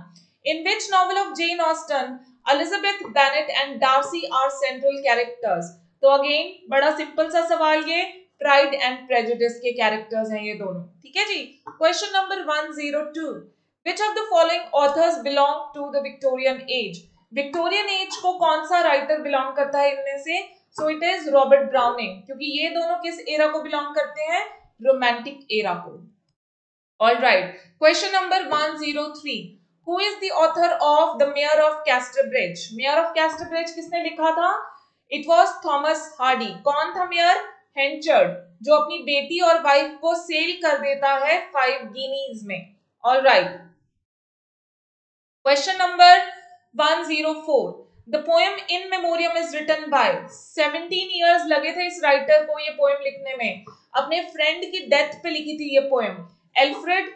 in which novel of Jane Austen Elizabeth Bennet and Darcy are central characters? तो अगेन बड़ा सिंपल सा सवाल, ये प्राइड एंड प्रेजुडिस के कैरेक्टर्स हैं ये दोनों, ठीक है जी। Question number 102, which of the following authors belong to the Victorian age? Victorian age को कौन सा राइटर बिलोंग करता है इनमें से? So it is Robert Browning, क्योंकि ये दोनों किस एरा को बिलोंग करते हैं? रोमांटिक एरा को। All right, question number 103, who is the author of the mayor of Casterbridge? Mayor of Casterbridge किसने लिखा था? It was Thomas Hardy. कौन था मेयर? हेंचर्ड, जो अपनी बेटी और वाइफ को सेल कर देता है 5 गिनीज में। Alright, question number 104, the poem in memoriam is written by. 17 years लगे थे इस राइटर को ये पोएम लिखने में, अपने फ्रेंड की डेथ पे लिखी थी ये poem. Alfred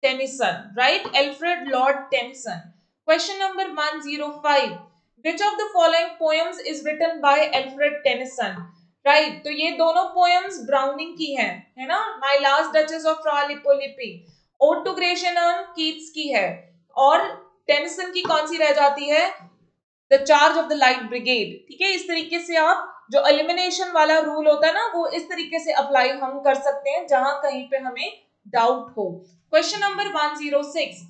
Tennyson, right, Alfred Lord Tennyson. Question number 105, which of the following poems is written by Alfred Tennyson? Right, तो ये दोनों पोएम्स ब्राउनिंग की हैं, है ना। My last duchess of Fra Lippo Lippi, ode to Grecian Keats की है, और टेनिसन की कौन सी रह जाती है? The charge of the light brigade, ठीक है। इस तरीके से आप जो एलिमिनेशन वाला रूल होता है ना, वो इस तरीके से अप्लाई हम कर सकते हैं जहां कहीं पे हमें डाउट हो। Question number 106,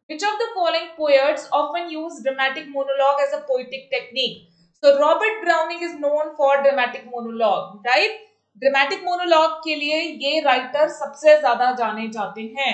which of the following poets often use dramatic monologue as a poetic technique? So Robert Browning is known for dramatic monologue, right? Dramatic monologue के लिए ये राइटर सबसे ज्यादा जाने जाते हैं।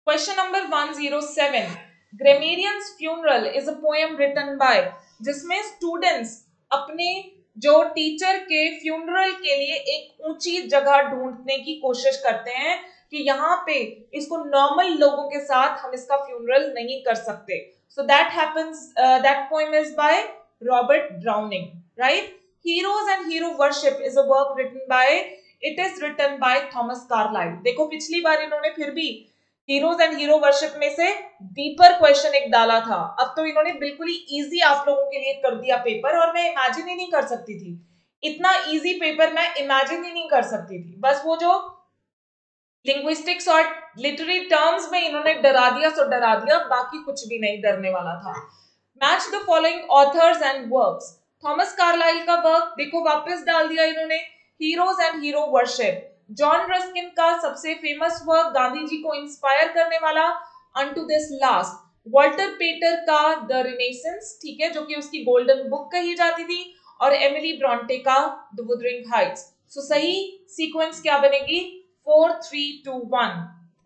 Question number 107, grammarian's funeral is a poem written by, जिसमें students अपने जो टीचर के फ्यूनरल के लिए एक ऊंची जगह ढूंढने की कोशिश करते हैं कि यहाँ पे इसको नॉर्मल लोगों के साथ हम इसका फ्यूनरल नहीं कर सकते। So that happens, that poem is by Robert Browning, right. Heroes and hero worship is a work written by, it is written by Thomas Carlyle. देखो पिछली बार इन्होंने फिर भी हीरोज एंड हीरो वर्शिप में से डीपर क्वेश्चन एक डाला था, अब तो इन्होंने बिल्कुल ही इजी आप लोगों के लिए कर दिया पेपर, और मैं इमेजिन ही नहीं कर सकती थी इतना इजी पेपर, मैं इमेजिन ही नहीं कर सकती थी। बस वो जो लिंग्विस्टिक्स और लिटरेरी टर्म्स में इन्होंने डरा दिया सो डरा दिया, बाकी कुछ भी नहीं डरने वाला था। Match the following authors and works. Thomas Carlyle का वर्क देखो वापस डाल दिया इन्होंने, heroes and hero worship. John Ruskin का सबसे फेमस वर्क, गांधी जी को इंस्पायर करने वाला, अनटू दिस लास्ट। वॉल्टर पेटर का द रिनेसेंस, ठीक है, जो कि उसकी गोल्डन बुक कही जाती थी, और एमिली ब्रॉन्टे का द वुदरिंग हाइट्स। सो सही सीक्वेंस क्या बनेगी? 4 3 2 1।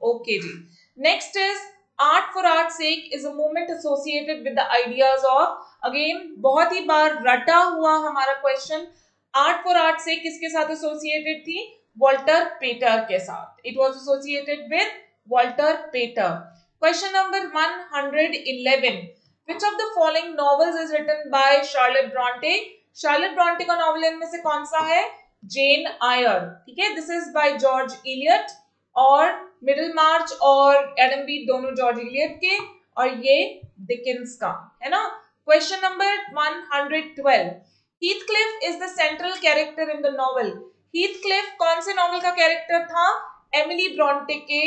ओके जी, next is art for art sake is a movement associated with the ideas of, again बहुत ही बार रटा हुआ हमारा question, art for art sake किसके साथ एसोसिएटेड थी? वॉल्टर पेटर के साथ। It was associated with Walter Pater. Question number 111, which of the following novels is written by Charlotte Bronte? Charlotte Bronte का नॉवल इनमें से कौन सा है? जेन आयर, ठीक है, this is by George Eliot, और मिडिल मार्च और एडम बीट दोनों जॉर्ज इलियट के, और ये डिकिंस का, है ना। Question number 112, Heathcliff is the central character in the novel. Heathcliff कौन से नॉवल का कैरेक्टर था? एमिली ब्रॉन्टे के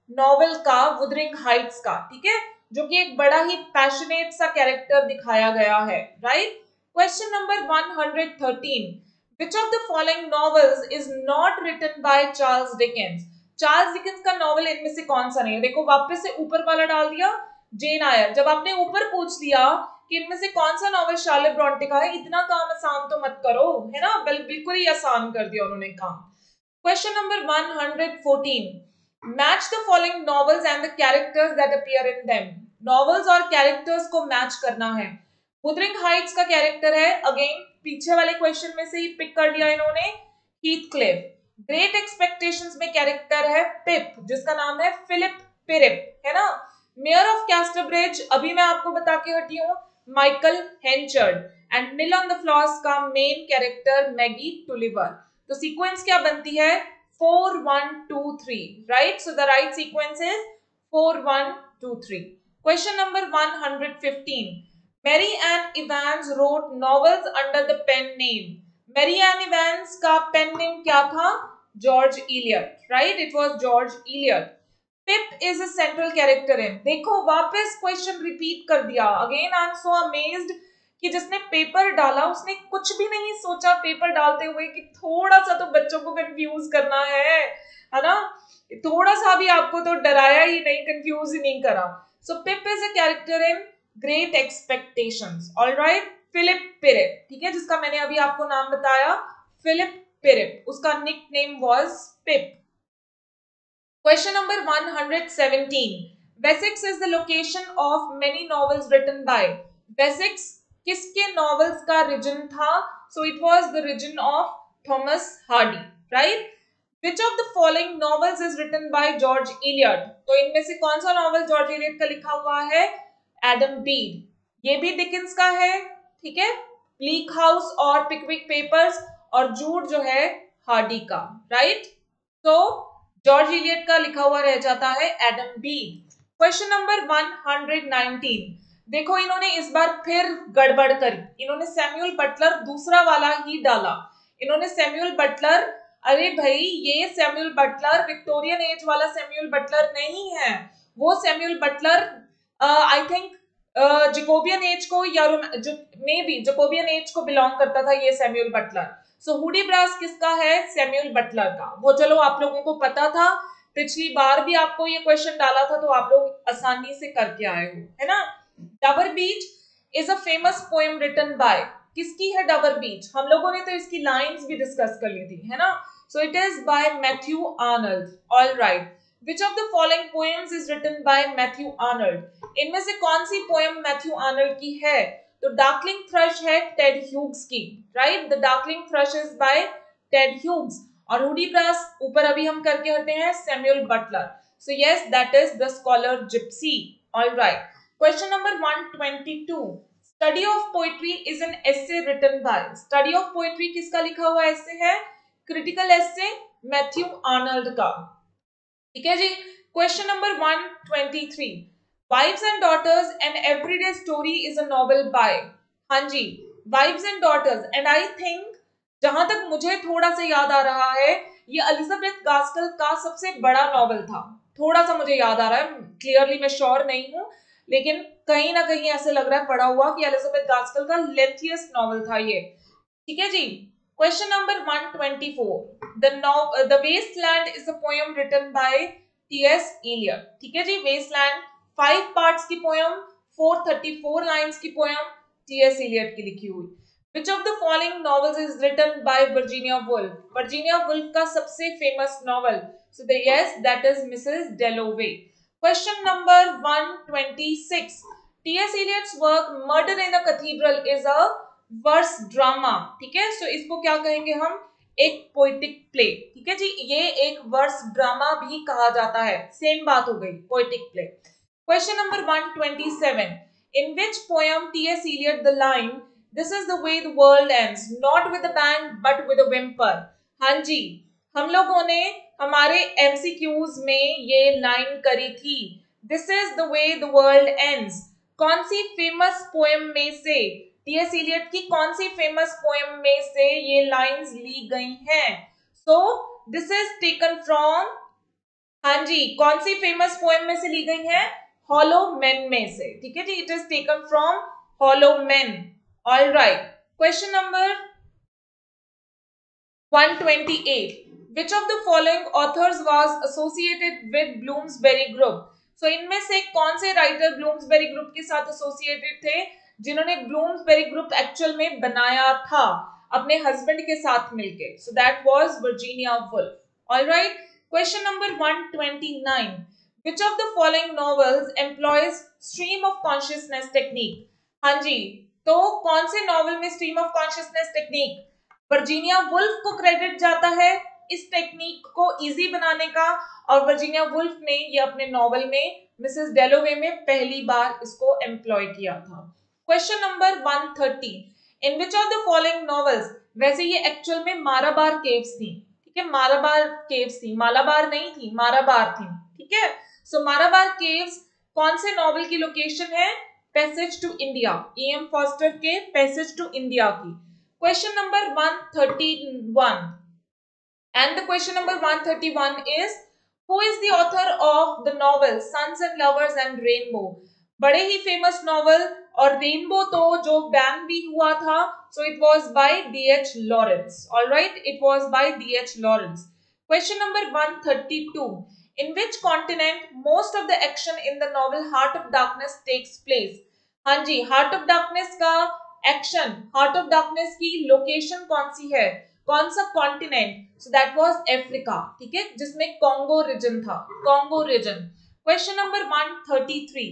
नॉवल का वुदरिंग हाइट्स का, ठीक है, जो कि एक बड़ा ही पैशनेट सा कैरेक्टर दिखाया गया है, right. Question number 113, which of the following novels is not written by Charles Dickens? Charles Dickens का नॉवल इनमें से कौन सा नहीं है? देखो वापस से ऊपर वाला डाल दिया, जेन आयर। जब आपने ऊपर पूछ लिया कि इनमें से कौन सा नॉवल शार्लेट ब्रॉन्टे का है, इतना काम आसान तो मत करो, है ना, बिल्कुल ही आसान कर दिया उन्होंने काम। Question number 114, match the following novels and the characters that appear in them. Novels और कैरेक्टर्स को मैच करना है। वुदरिंग हाइट्स का कैरेक्टर है, अगेन पीछे वाले क्वेश्चन में से ही पिक कर लिया इन्होंने, हीथक्लिफ। ग्रेट एक्सपेक्टेशंस में कैरेक्टर है पिप, जिसका नाम है फिलिप पिरिप, है ना। मेयर ऑफ कैस्टरब्रिज अभी मैं आपको बता के हटी हूँ, Michael Henchard. And mill on the floss का मेन कैरेक्टर मैगी टुलिवर। तो सीक्वेंस क्या बनती है, 4 1 2 3, right. So the right sequence is 4 1 2 3। Question number 115, Mary Ann Evans wrote novels under the pen name. Mary Ann Evans का pen name क्या था, George Eliot, right, it was George Eliot. Pip is a central character in, देखो वापस question repeat कर दिया। Again I am so amazed कि जिसने paper डाला उसने कुछ भी नहीं सोचा पेपर डालते हुए कि थोड़ा सा तो बच्चों को कंफ्यूज करना है ना। थोड़ा सा भी आपको तो डराया ही नहीं, कंफ्यूज ही नहीं करा। So Pip is a character in great expectations, all right. Philip Pirrip, ठीक है, जिसका मैंने अभी आपको नाम बताया, फिलिप पिरिप, उसका nick name was Pip. Question number 117. Wessex is the location of many novels written by. Wessex किसके novels का region था? So it was the region of Thomas Hardy, right? Which of the following novels is written by George Eliot? तो इनमें से कौन सा novel George Eliot का लिखा हुआ है? एडम बीड। ये भी डिकिंस का है, ठीक है, ब्लीक हाउस और पिकविक पेपर्स, और जूड जो है हार्डी का, राइट। तो जॉर्ज इलियट का लिखा हुआ रह जाता है एडम बीड। क्वेश्चन नंबर 119, देखो इन्होंने इस बार फिर गड़बड़ करी, इन्होंने सैमुअल बटलर दूसरा वाला ही डाला। इन्होंने सैमुअल बटलर, अरे भाई ये सैमुअल बटलर विक्टोरियन एज वाला सैमुअल बटलर नहीं है, वो Samuel Butler I think Jacobian as को या मे बी जैकोबियन एज को बिलोंग करता था ये सैमुअल बटलर। सो हुडी ब्रास किसका है, सैमुअल बटलर का। वो चलो आप लोगों को पता था, पिछली बार भी आपको ये क्वेश्चन डाला था तो आप लोग आसानी से करके आए हो, है ना। Dover Beach is a famous poem written by, किसकी है डबर बीच? हम लोगों ने तो इसकी लाइंस भी डिस्कस कर ली थी, है ना। सो it is by Matthew Arnold, alright. Which of the following poems is written by Matthew Arnold? इनमें से कौन सी पोएम मैथ्यू आर्नल्ड की है? तो डार्कलिंग थ्रश है टेड ह्यूग्स की, right. The darkling thrush is by Ted Hughes. और Hudibras ऊपर अभी हम करके हटे हैं Samuel Butler. So yes that is the scholar gypsy, alright. Question number 122, study of poetry is an essay written by. Study of poetry किसका लिखा हुआ एसे है? क्रिटिकल एसे मैथ्यू आर्नल्ड का, ठीक है जी। Question number 123, wives and daughters an everyday story is a novel by. हाँ जी, wives and daughters, and I think जहां तक मुझे थोड़ा सा याद आ रहा है ये एलिजाबेथ गास्कल का सबसे बड़ा नॉवेल था। थोड़ा सा मुझे याद आ रहा है, क्लियरली मैं श्योर नहीं हूं, लेकिन कहीं ना कहीं ऐसे लग रहा है पढ़ा हुआ कि एलिजाबेथ गास्कल का लेंथिएस्ट नॉवेल था ये, ठीक है जी। Question number 124, the waste land is a poem written by T S Eliot, ठीक है जी। वेस्टलैंड 5 पार्ट्स की पोएम, 434 लाइंस की पोएम, टीएस इलियट की लिखी हुई। Which of the following novels is written by Virginia Woolf? Virginia Woolf का सबसे famous novel. So the yes, that is Mrs. Dalloway. Question number 126. T.S. Eliot's work Murder in a Cathedral is a verse drama, ठीक है। सो इसको क्या कहेंगे हम? एक poetic play, ठीक है जी। ये एक वर्स ड्रामा भी कहा जाता है, सेम बात हो गई, poetic play. Question number 127, in which poem TS Eliot the line this is the way the world ends not with a bang but with a whimper. हाँ जी, हम लोगों ने हमारे एमसीक्यूज में ये लाइन करी थी, this is the way the world ends. कौन सी फेमस पोएम में से, टीएस इलियट की कौन सी फेमस पोएम में से ये लाइंस ली गई हैं? So this is taken from, हाँ जी, कौन सी फेमस पोएम में से ली गई है? हॉलो मैन में से, ठीक है जी। It is taken from hollow man, all right. Question number 128, which of the following authors was associated with Bloomsbury Group? So इनमें से कौन से राइटर ब्लूम्सबेरी ग्रुप के साथ एसोसिएटेड थे, जिन्होंने ब्लूम्सबेरी ग्रुप एक्चुअल में बनाया था अपने हस्बैंड के साथ मिलके? So that was Virginia Woolf. All right. Question number 129. Which of the following novels employs stream of consciousness technique? हाँ जी, तो कौन से नॉवल में stream of consciousness technique Virginia Woolf को क्रेडिट जाता है? इस टेक्निक को इजी बनाने का, और वर्जीनिया वुल्फ ने ये अपने नॉवल में मिसेस डेलोवे में पहली बार इसको एम्प्लॉय किया था। Question number 130, in which of the following novels, वैसे ये एक्चुअल में माराबार केव्स थी, ठीक है, माराबार केव्स थी, मालाबार नहीं थी, माराबार थी, ठीक है। सो माराबार केव्स कौन से नॉवल की लोकेशन है? Passage to India, E.M. Forster के पैसेज टू इंडिया की। Question number 131, and the question number 131 is, who is the author of the novel Sons and Lovers and Rainbow? बड़े ही फेमस नॉवल, और rainbow तो जो ban भी हुआ था, so it was by D.H. Lawrence. All right, it was by D.H. Lawrence. Question number 132, in which continent most of the action in the novel Heart of Darkness takes place? हाँ जी, heart of darkness का action, heart of darkness की location कौन सी है, कौन सा continent? So that was Africa, ठीक है, जिसमें कॉन्गो रीजन था, Congo region. Question number 133,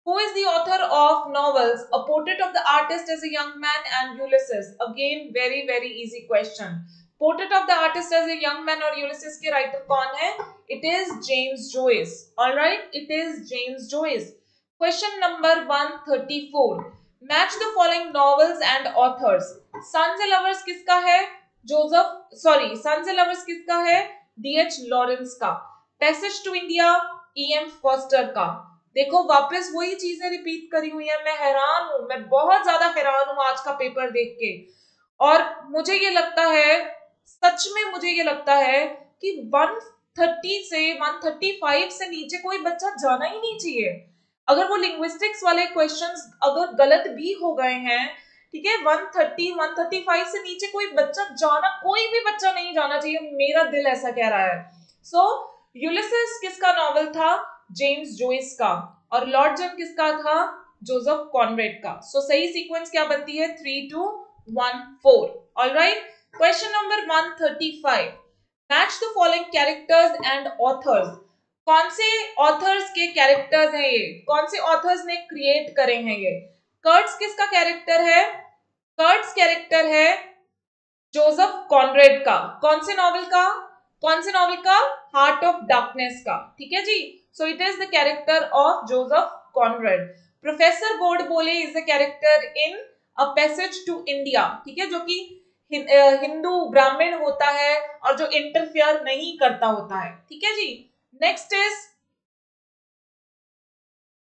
who is the author of novels A Portrait of the Artist as a Young Man and Ulysses? Again very easy question. Portrait of the Artist as a Young Man और Ulysses के writer कौन है? It is James Joyce. All right, it is James Joyce. Question number 134, match the following novels and authors. Sons and Lovers किसका है? Sons and Lovers किसका है? D.H. Lawrence का। Passage to India E.M. Foster का। देखो वापस वही चीजें रिपीट करी हुई है, मैं हैरान हूं, मैं बहुत ज्यादा हैरान हूं आज का पेपर देख के। और मुझे ये लगता है, सच में मुझे ये लगता है कि 130 से 135 से नीचे कोई बच्चा जाना ही नहीं चाहिए। अगर वो लिंग्विस्टिक्स वाले क्वेश्चंस अगर गलत भी हो गए हैं, ठीक है, 130 135 से नीचे कोई बच्चा जाना, कोई भी बच्चा नहीं जाना चाहिए, मेरा दिल ऐसा कह रहा है। सो यूलिसेस किसका नॉवल था? जेम्स जोइस का। और लॉर्ड जन किसका था? जोसेफ कॉनरेड का। सो सही सीक्वेंस क्या बनती है? 3 2 1 4। All right, question number 135, match the following characters and authors. कौन से ऑथर्स के कैरेक्टर्स हैं ये, कौन से ऑथर्स ने क्रिएट करे हैं ये? कर्ट्स किसका कैरेक्टर है? कर्ट्स कैरेक्टर है जोसेफ कॉनरेड का। कौन से नॉवल का? कौन से नॉवल का? हार्ट ऑफ डार्कनेस का, ठीक है जी। So it is the character of Joseph Conrad. Professor Godbole is the character in a passage to India, ठीक है, जो कि हिंदू ब्राह्मण होता है और जो इंटरफियर नहीं करता होता है, ठीक है जी। Next is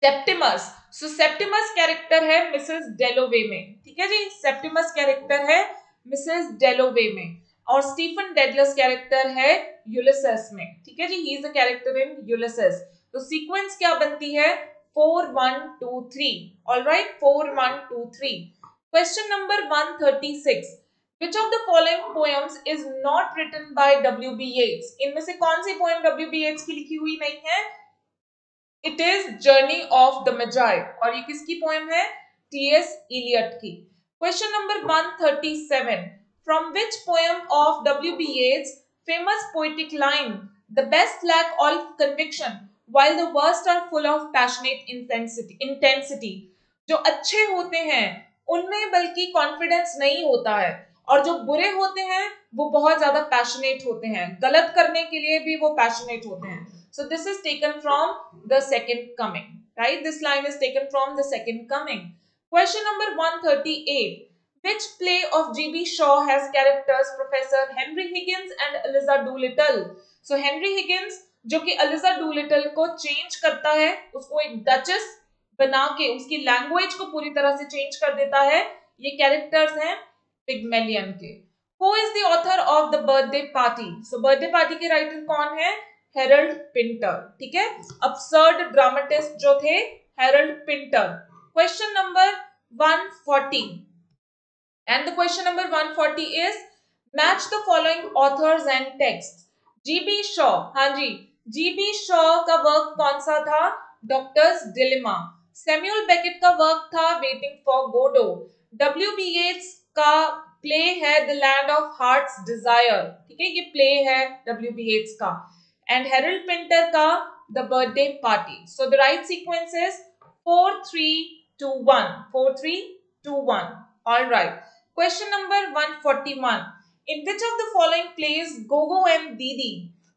Septimus. So Septimus character है मिसेस डेलोवे में, ठीक है जी, सेप्टिमस कैरेक्टर है मिसेस डेलोवे में। और स्टीफन डेडलस कैरेक्टर है यूलिसेस में, ठीक है जी, he is the character in Ulysses. तो सीक्वेंस क्या बनती है? 4 1 2 3। All right, 4 1 2 3। Question number 136, which of the following poems is not written by W.B. Yeats? इनमें से कौन सी पोएम W.B. Yeats की लिखी हुई नहीं है? It is journey of the Magi, और ये किसकी पोएम है? T.S. Eliot की। Question number 137, from which poem of W.B. Yeats famous poetic line, the best lack all conviction while the worst are full of passionate intensity? जो अच्छे होते हैं उनमें बल्कि कॉन्फिडेंस नहीं होता है, और जो बुरे होते हैं वो बहुत ज्यादा पैशनेट होते हैं, गलत करने के लिए भी वो पैशनेट होते हैं। So this is taken from the second coming, right? This line is taken from the second coming. Question number 138. Which play of G.B. Shaw has characters Professor Henry Higgins and Eliza Doolittle? So Henry Higgins जो कि Eliza Doolittle को change करता है, उसको एक duchess बना के उसकी लैंग्वेज को पूरी तरह से चेंज कर देता है, ये कैरेक्टर्स हैं पिग्मेलियन के। Who is the author of the birthday party? So birthday party के राइटर कौन है? हेरल्ड पिंटर, ठीक है, अब्सर्ड ड्रामेटिस्ट जो थे Harold Pinter. Question number 140, and the question number 140 is match the following authors and text. GB Shaw, हाँ जी, GB Shaw का वर्क कौन सा था? Doctor's dilemma. सैमुअल बेकेट का वर्क था waiting for Godot. W.B. Yeats का प्ले है the land of heart's desire, ठीक है, ये प्ले है W.B. येट्स का। And Harold Pinter का The Birthday Party. So the right sequence is 4 3 2 1, 4 3 2 1. All right. Question number 141. In which of the following pledge Gogo and दीदी,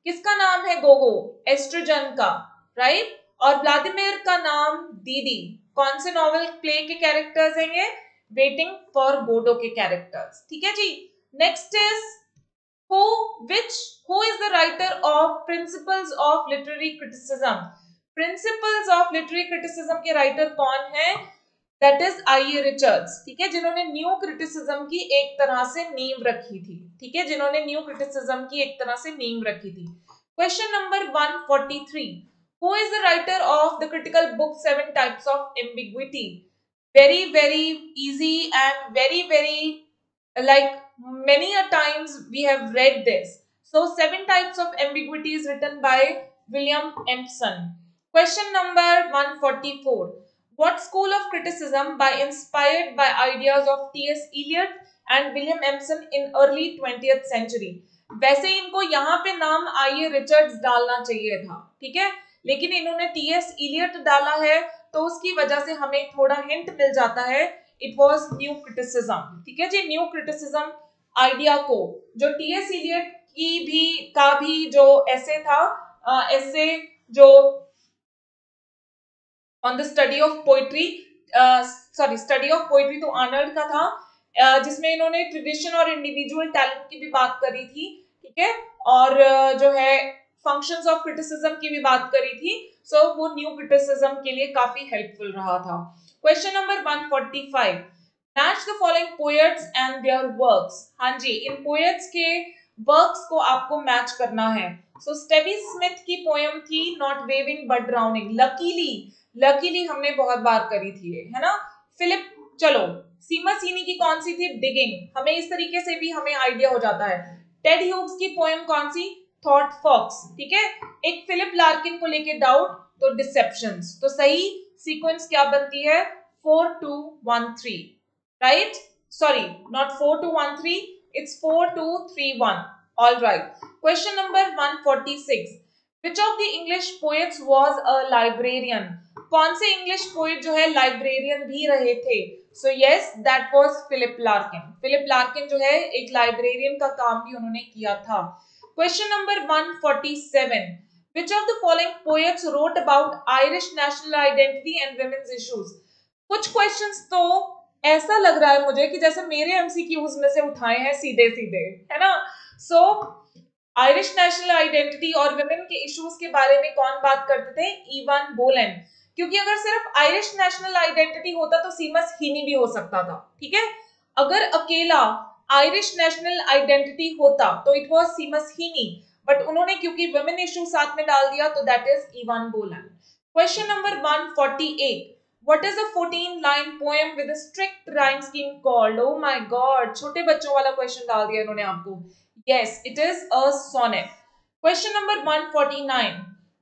किसका नाम है गोगो? एस्ट्रोजन का, राइट, और व्लादिमीर का नाम दीदी। कौन से नॉवल प्ले के कैरेक्टर्स हैं ये? वेटिंग फॉर गोडो के कैरेक्टर्स, ठीक है जी। Next is who is the writer of Principles of Literary Criticism? Principles of Literary Criticism के राइटर कौन है? दैट इज आई रिचर्ड्स, ठीक है, जिन्होंने न्यू क्रिटिसिज्म की एक तरह से नींव रखी थी, ठीक है, जिन्होंने न्यू क्रिटिसिज्म की एक तरह से नींव रखी थी। Question number 143, who is the writer of the critical book seven types of ambiguity? very easy and very like many a times we have read this. So seven types of ambiguity is written by William Empson. Question number 144, what school of criticism by inspired by ideas of T.S. Eliot and William Empson in early 20th century? वैसे इनको यहाँ पे नाम आई Richards डालना चाहिए था, ठीक है, लेकिन इन्होंने टी.एस. इलियट डाला है, तो उसकी वजह से हमें थोड़ा हिंट मिल जाता है, इट वॉज न्यू क्रिटिसिज्म, ठीक है जी। न्यू क्रिटिसिज्म आइडिया को जो टी.एस. इलियट का भी जो ऐसे था, ऐसे जो on the study of poetry, study of poetry तो आर्नल्ड का था, जिसमें इन्होंने ट्रेडिशन और इंडिविजुअल टैलेंट की भी बात करी थी, ठीक है, और जो है फंक्शंस ऑफ क्रिटिसिज्म की भी बात करी थी। सो वो न्यू क्रिटिसिज्म के लिए काफी हेल्पफुल रहा था। Question number 145, match the following poets and there works. हाँ जी, इन पोएट्स के वर्क्स को आपको मैच करना है। सो स्टेवी स्मिथ की पोएम थी not waving but drowning, luckily हमने बहुत बार करी थी, है ना। फिलिप, चलो सीमा सीनी की कौन सी थी? डिगिंग, हमें इस तरीके से भी हमें आइडिया हो जाता है। टेड ह्यूग्स की पोएम कौन सी? थॉट फॉक्स, ठीक है। एक फिलिप लार्किन को लेके डाउट, तो डिसेप्शंस, तो सही सीक्वेंस क्या बनती है? 4-2-1-3, right, sorry not 4-2-1-3, it's 4-2-3-1, all right. Question number 146, which of the English poets was a librarian? कौन से इंग्लिश पोएट जो है लाइब्रेरियन भी रहे थे? So yes, that was Philip Larkin. Philip Larkin जो है एक लाइब्रेरियन का काम भी उन्होंने किया था। Question number 147, which of the following poets wrote about Irish national identity and women's issues? कुछ questions तो ऐसा लग रहा है मुझे कि जैसे मेरे MCQs में से उठाए हैं सीधे सीधे, है ना। So आयरिश नेशनल आइडेंटिटी और women के issues के बारे में कौन बात करते थे? इवान बोलेन, क्योंकि अगर सिर्फ आयरिश नेशनल आइडेंटिटी होता तो सीमस हीनी भी हो सकता था, ठीक है। अगर अकेला आयरिश नेशनल आइडेंटिटी होता तो it was Seamus Heaney, but उन्होंने क्योंकि वुमेन इशू साथ में डाल दिया तो that is Eavan Boland. Question number 148, what is a 14 line poem with a strict rhyme scheme called? Oh my god, छोटे बच्चों वाला क्वेश्चन डाल दिया इन्होंने आपको। Yes, it is a sonnet. Question number 149,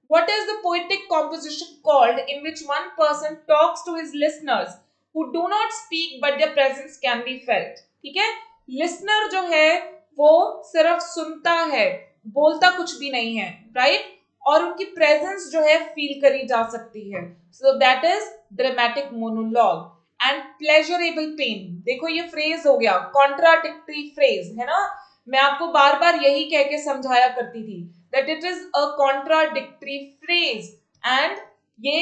what is the poetic composition called in which one person talks to his listeners who do not speak but their presence can be felt? ठीक है, listener जो है वो सिर्फ सुनता है, बोलता कुछ भी नहीं है, राइट, और उनकी प्रेजेंस जो है फील करी जा सकती है। So that is dramatic monologue and pleasurable pain. देखो ये फ्रेज हो गया, कॉन्ट्राडिक्टरी फ्रेज, है ना। मैं आपको बार बार यही कह के समझाया करती थी that it is a contradictory phrase, and ये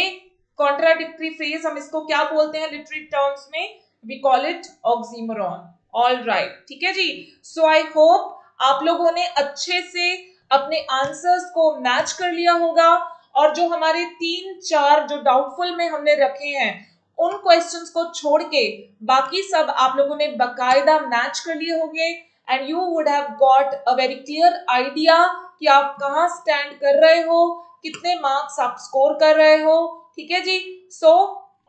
contradictory phrase हम इसको क्या बोलते हैं literary terms में? we call it oxymoron. all right, ठीक है जी। so I hope आप लोगों ने अच्छे से अपने आंसर्स को मैच कर लिया होगा, और जो हमारे 3-4 जो डाउटफुल में हमने रखे हैं उन क्वेश्चंस को छोड़ के बाकी सब आप लोगों ने बकायदा मैच कर लिए होंगे, and you would have got a very clear idea कि आप कहाँ स्टैंड कर रहे हो, कितने मार्क्स आप स्कोर कर रहे हो, ठीक है जी। So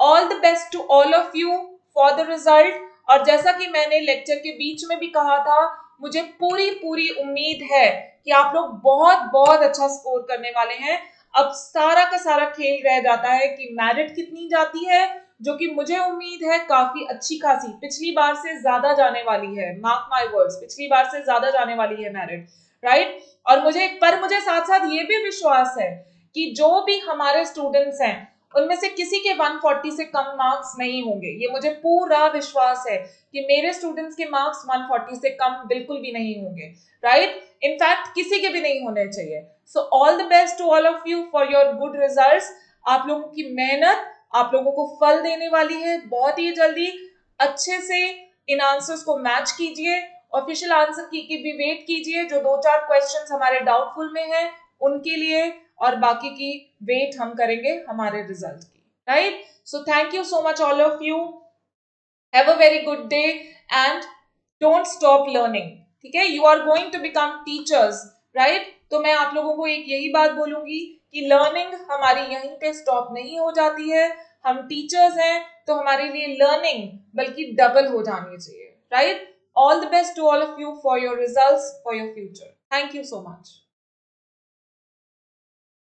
all the best to all of you for the result. और जैसा कि मैंने लेक्चर के बीच में भी कहा था, मुझे पूरी उम्मीद है कि आप लोग बहुत अच्छा स्कोर करने वाले हैं। अब सारा का सारा खेल रह जाता है कि मेरिट कितनी जाती है, जो कि मुझे उम्मीद है काफी अच्छी खासी, पिछली बार से ज्यादा जाने वाली है। मार्क माय वर्ड्स, पिछली बार से ज्यादा जाने वाली है मेरिट, राइट। और मुझे साथ साथ ये भी विश्वास है कि जो भी हमारे स्टूडेंट्स हैं उनमें से किसी के 140 से कम मार्क्स नहीं होंगे। ये मुझे पूरा विश्वास है कि मेरे स्टूडेंट्स के मार्क्स 140 से कम बिल्कुल भी नहीं होंगे, राइट? इनफैक्ट किसी के भी नहीं होने चाहिए। So all the best to all of you for your good results. आप लोगों की मेहनत आप लोगों को फल देने वाली है बहुत ही जल्दी। अच्छे से इन आंसर्स को मैच कीजिए, ऑफिशियल आंसर की भी वेट कीजिए। जो 2-4 क्वेश्चंस हमारे डाउटफुल में हैं उनके लिए, और बाकी की वेट हम करेंगे हमारे रिजल्ट की, right? So thank you so much all of you, have a very good day and don't stop learning. ठीक है, you are going to become teachers, right? तो मैं आप लोगों को एक यही बात बोलूंगी कि लर्निंग हमारी यहीं पे स्टॉप नहीं हो जाती है। हम टीचर्स हैं तो हमारे लिए लर्निंग बल्कि डबल हो जानी चाहिए, right? All the best to all of you for your results, for your future. Thank you so much.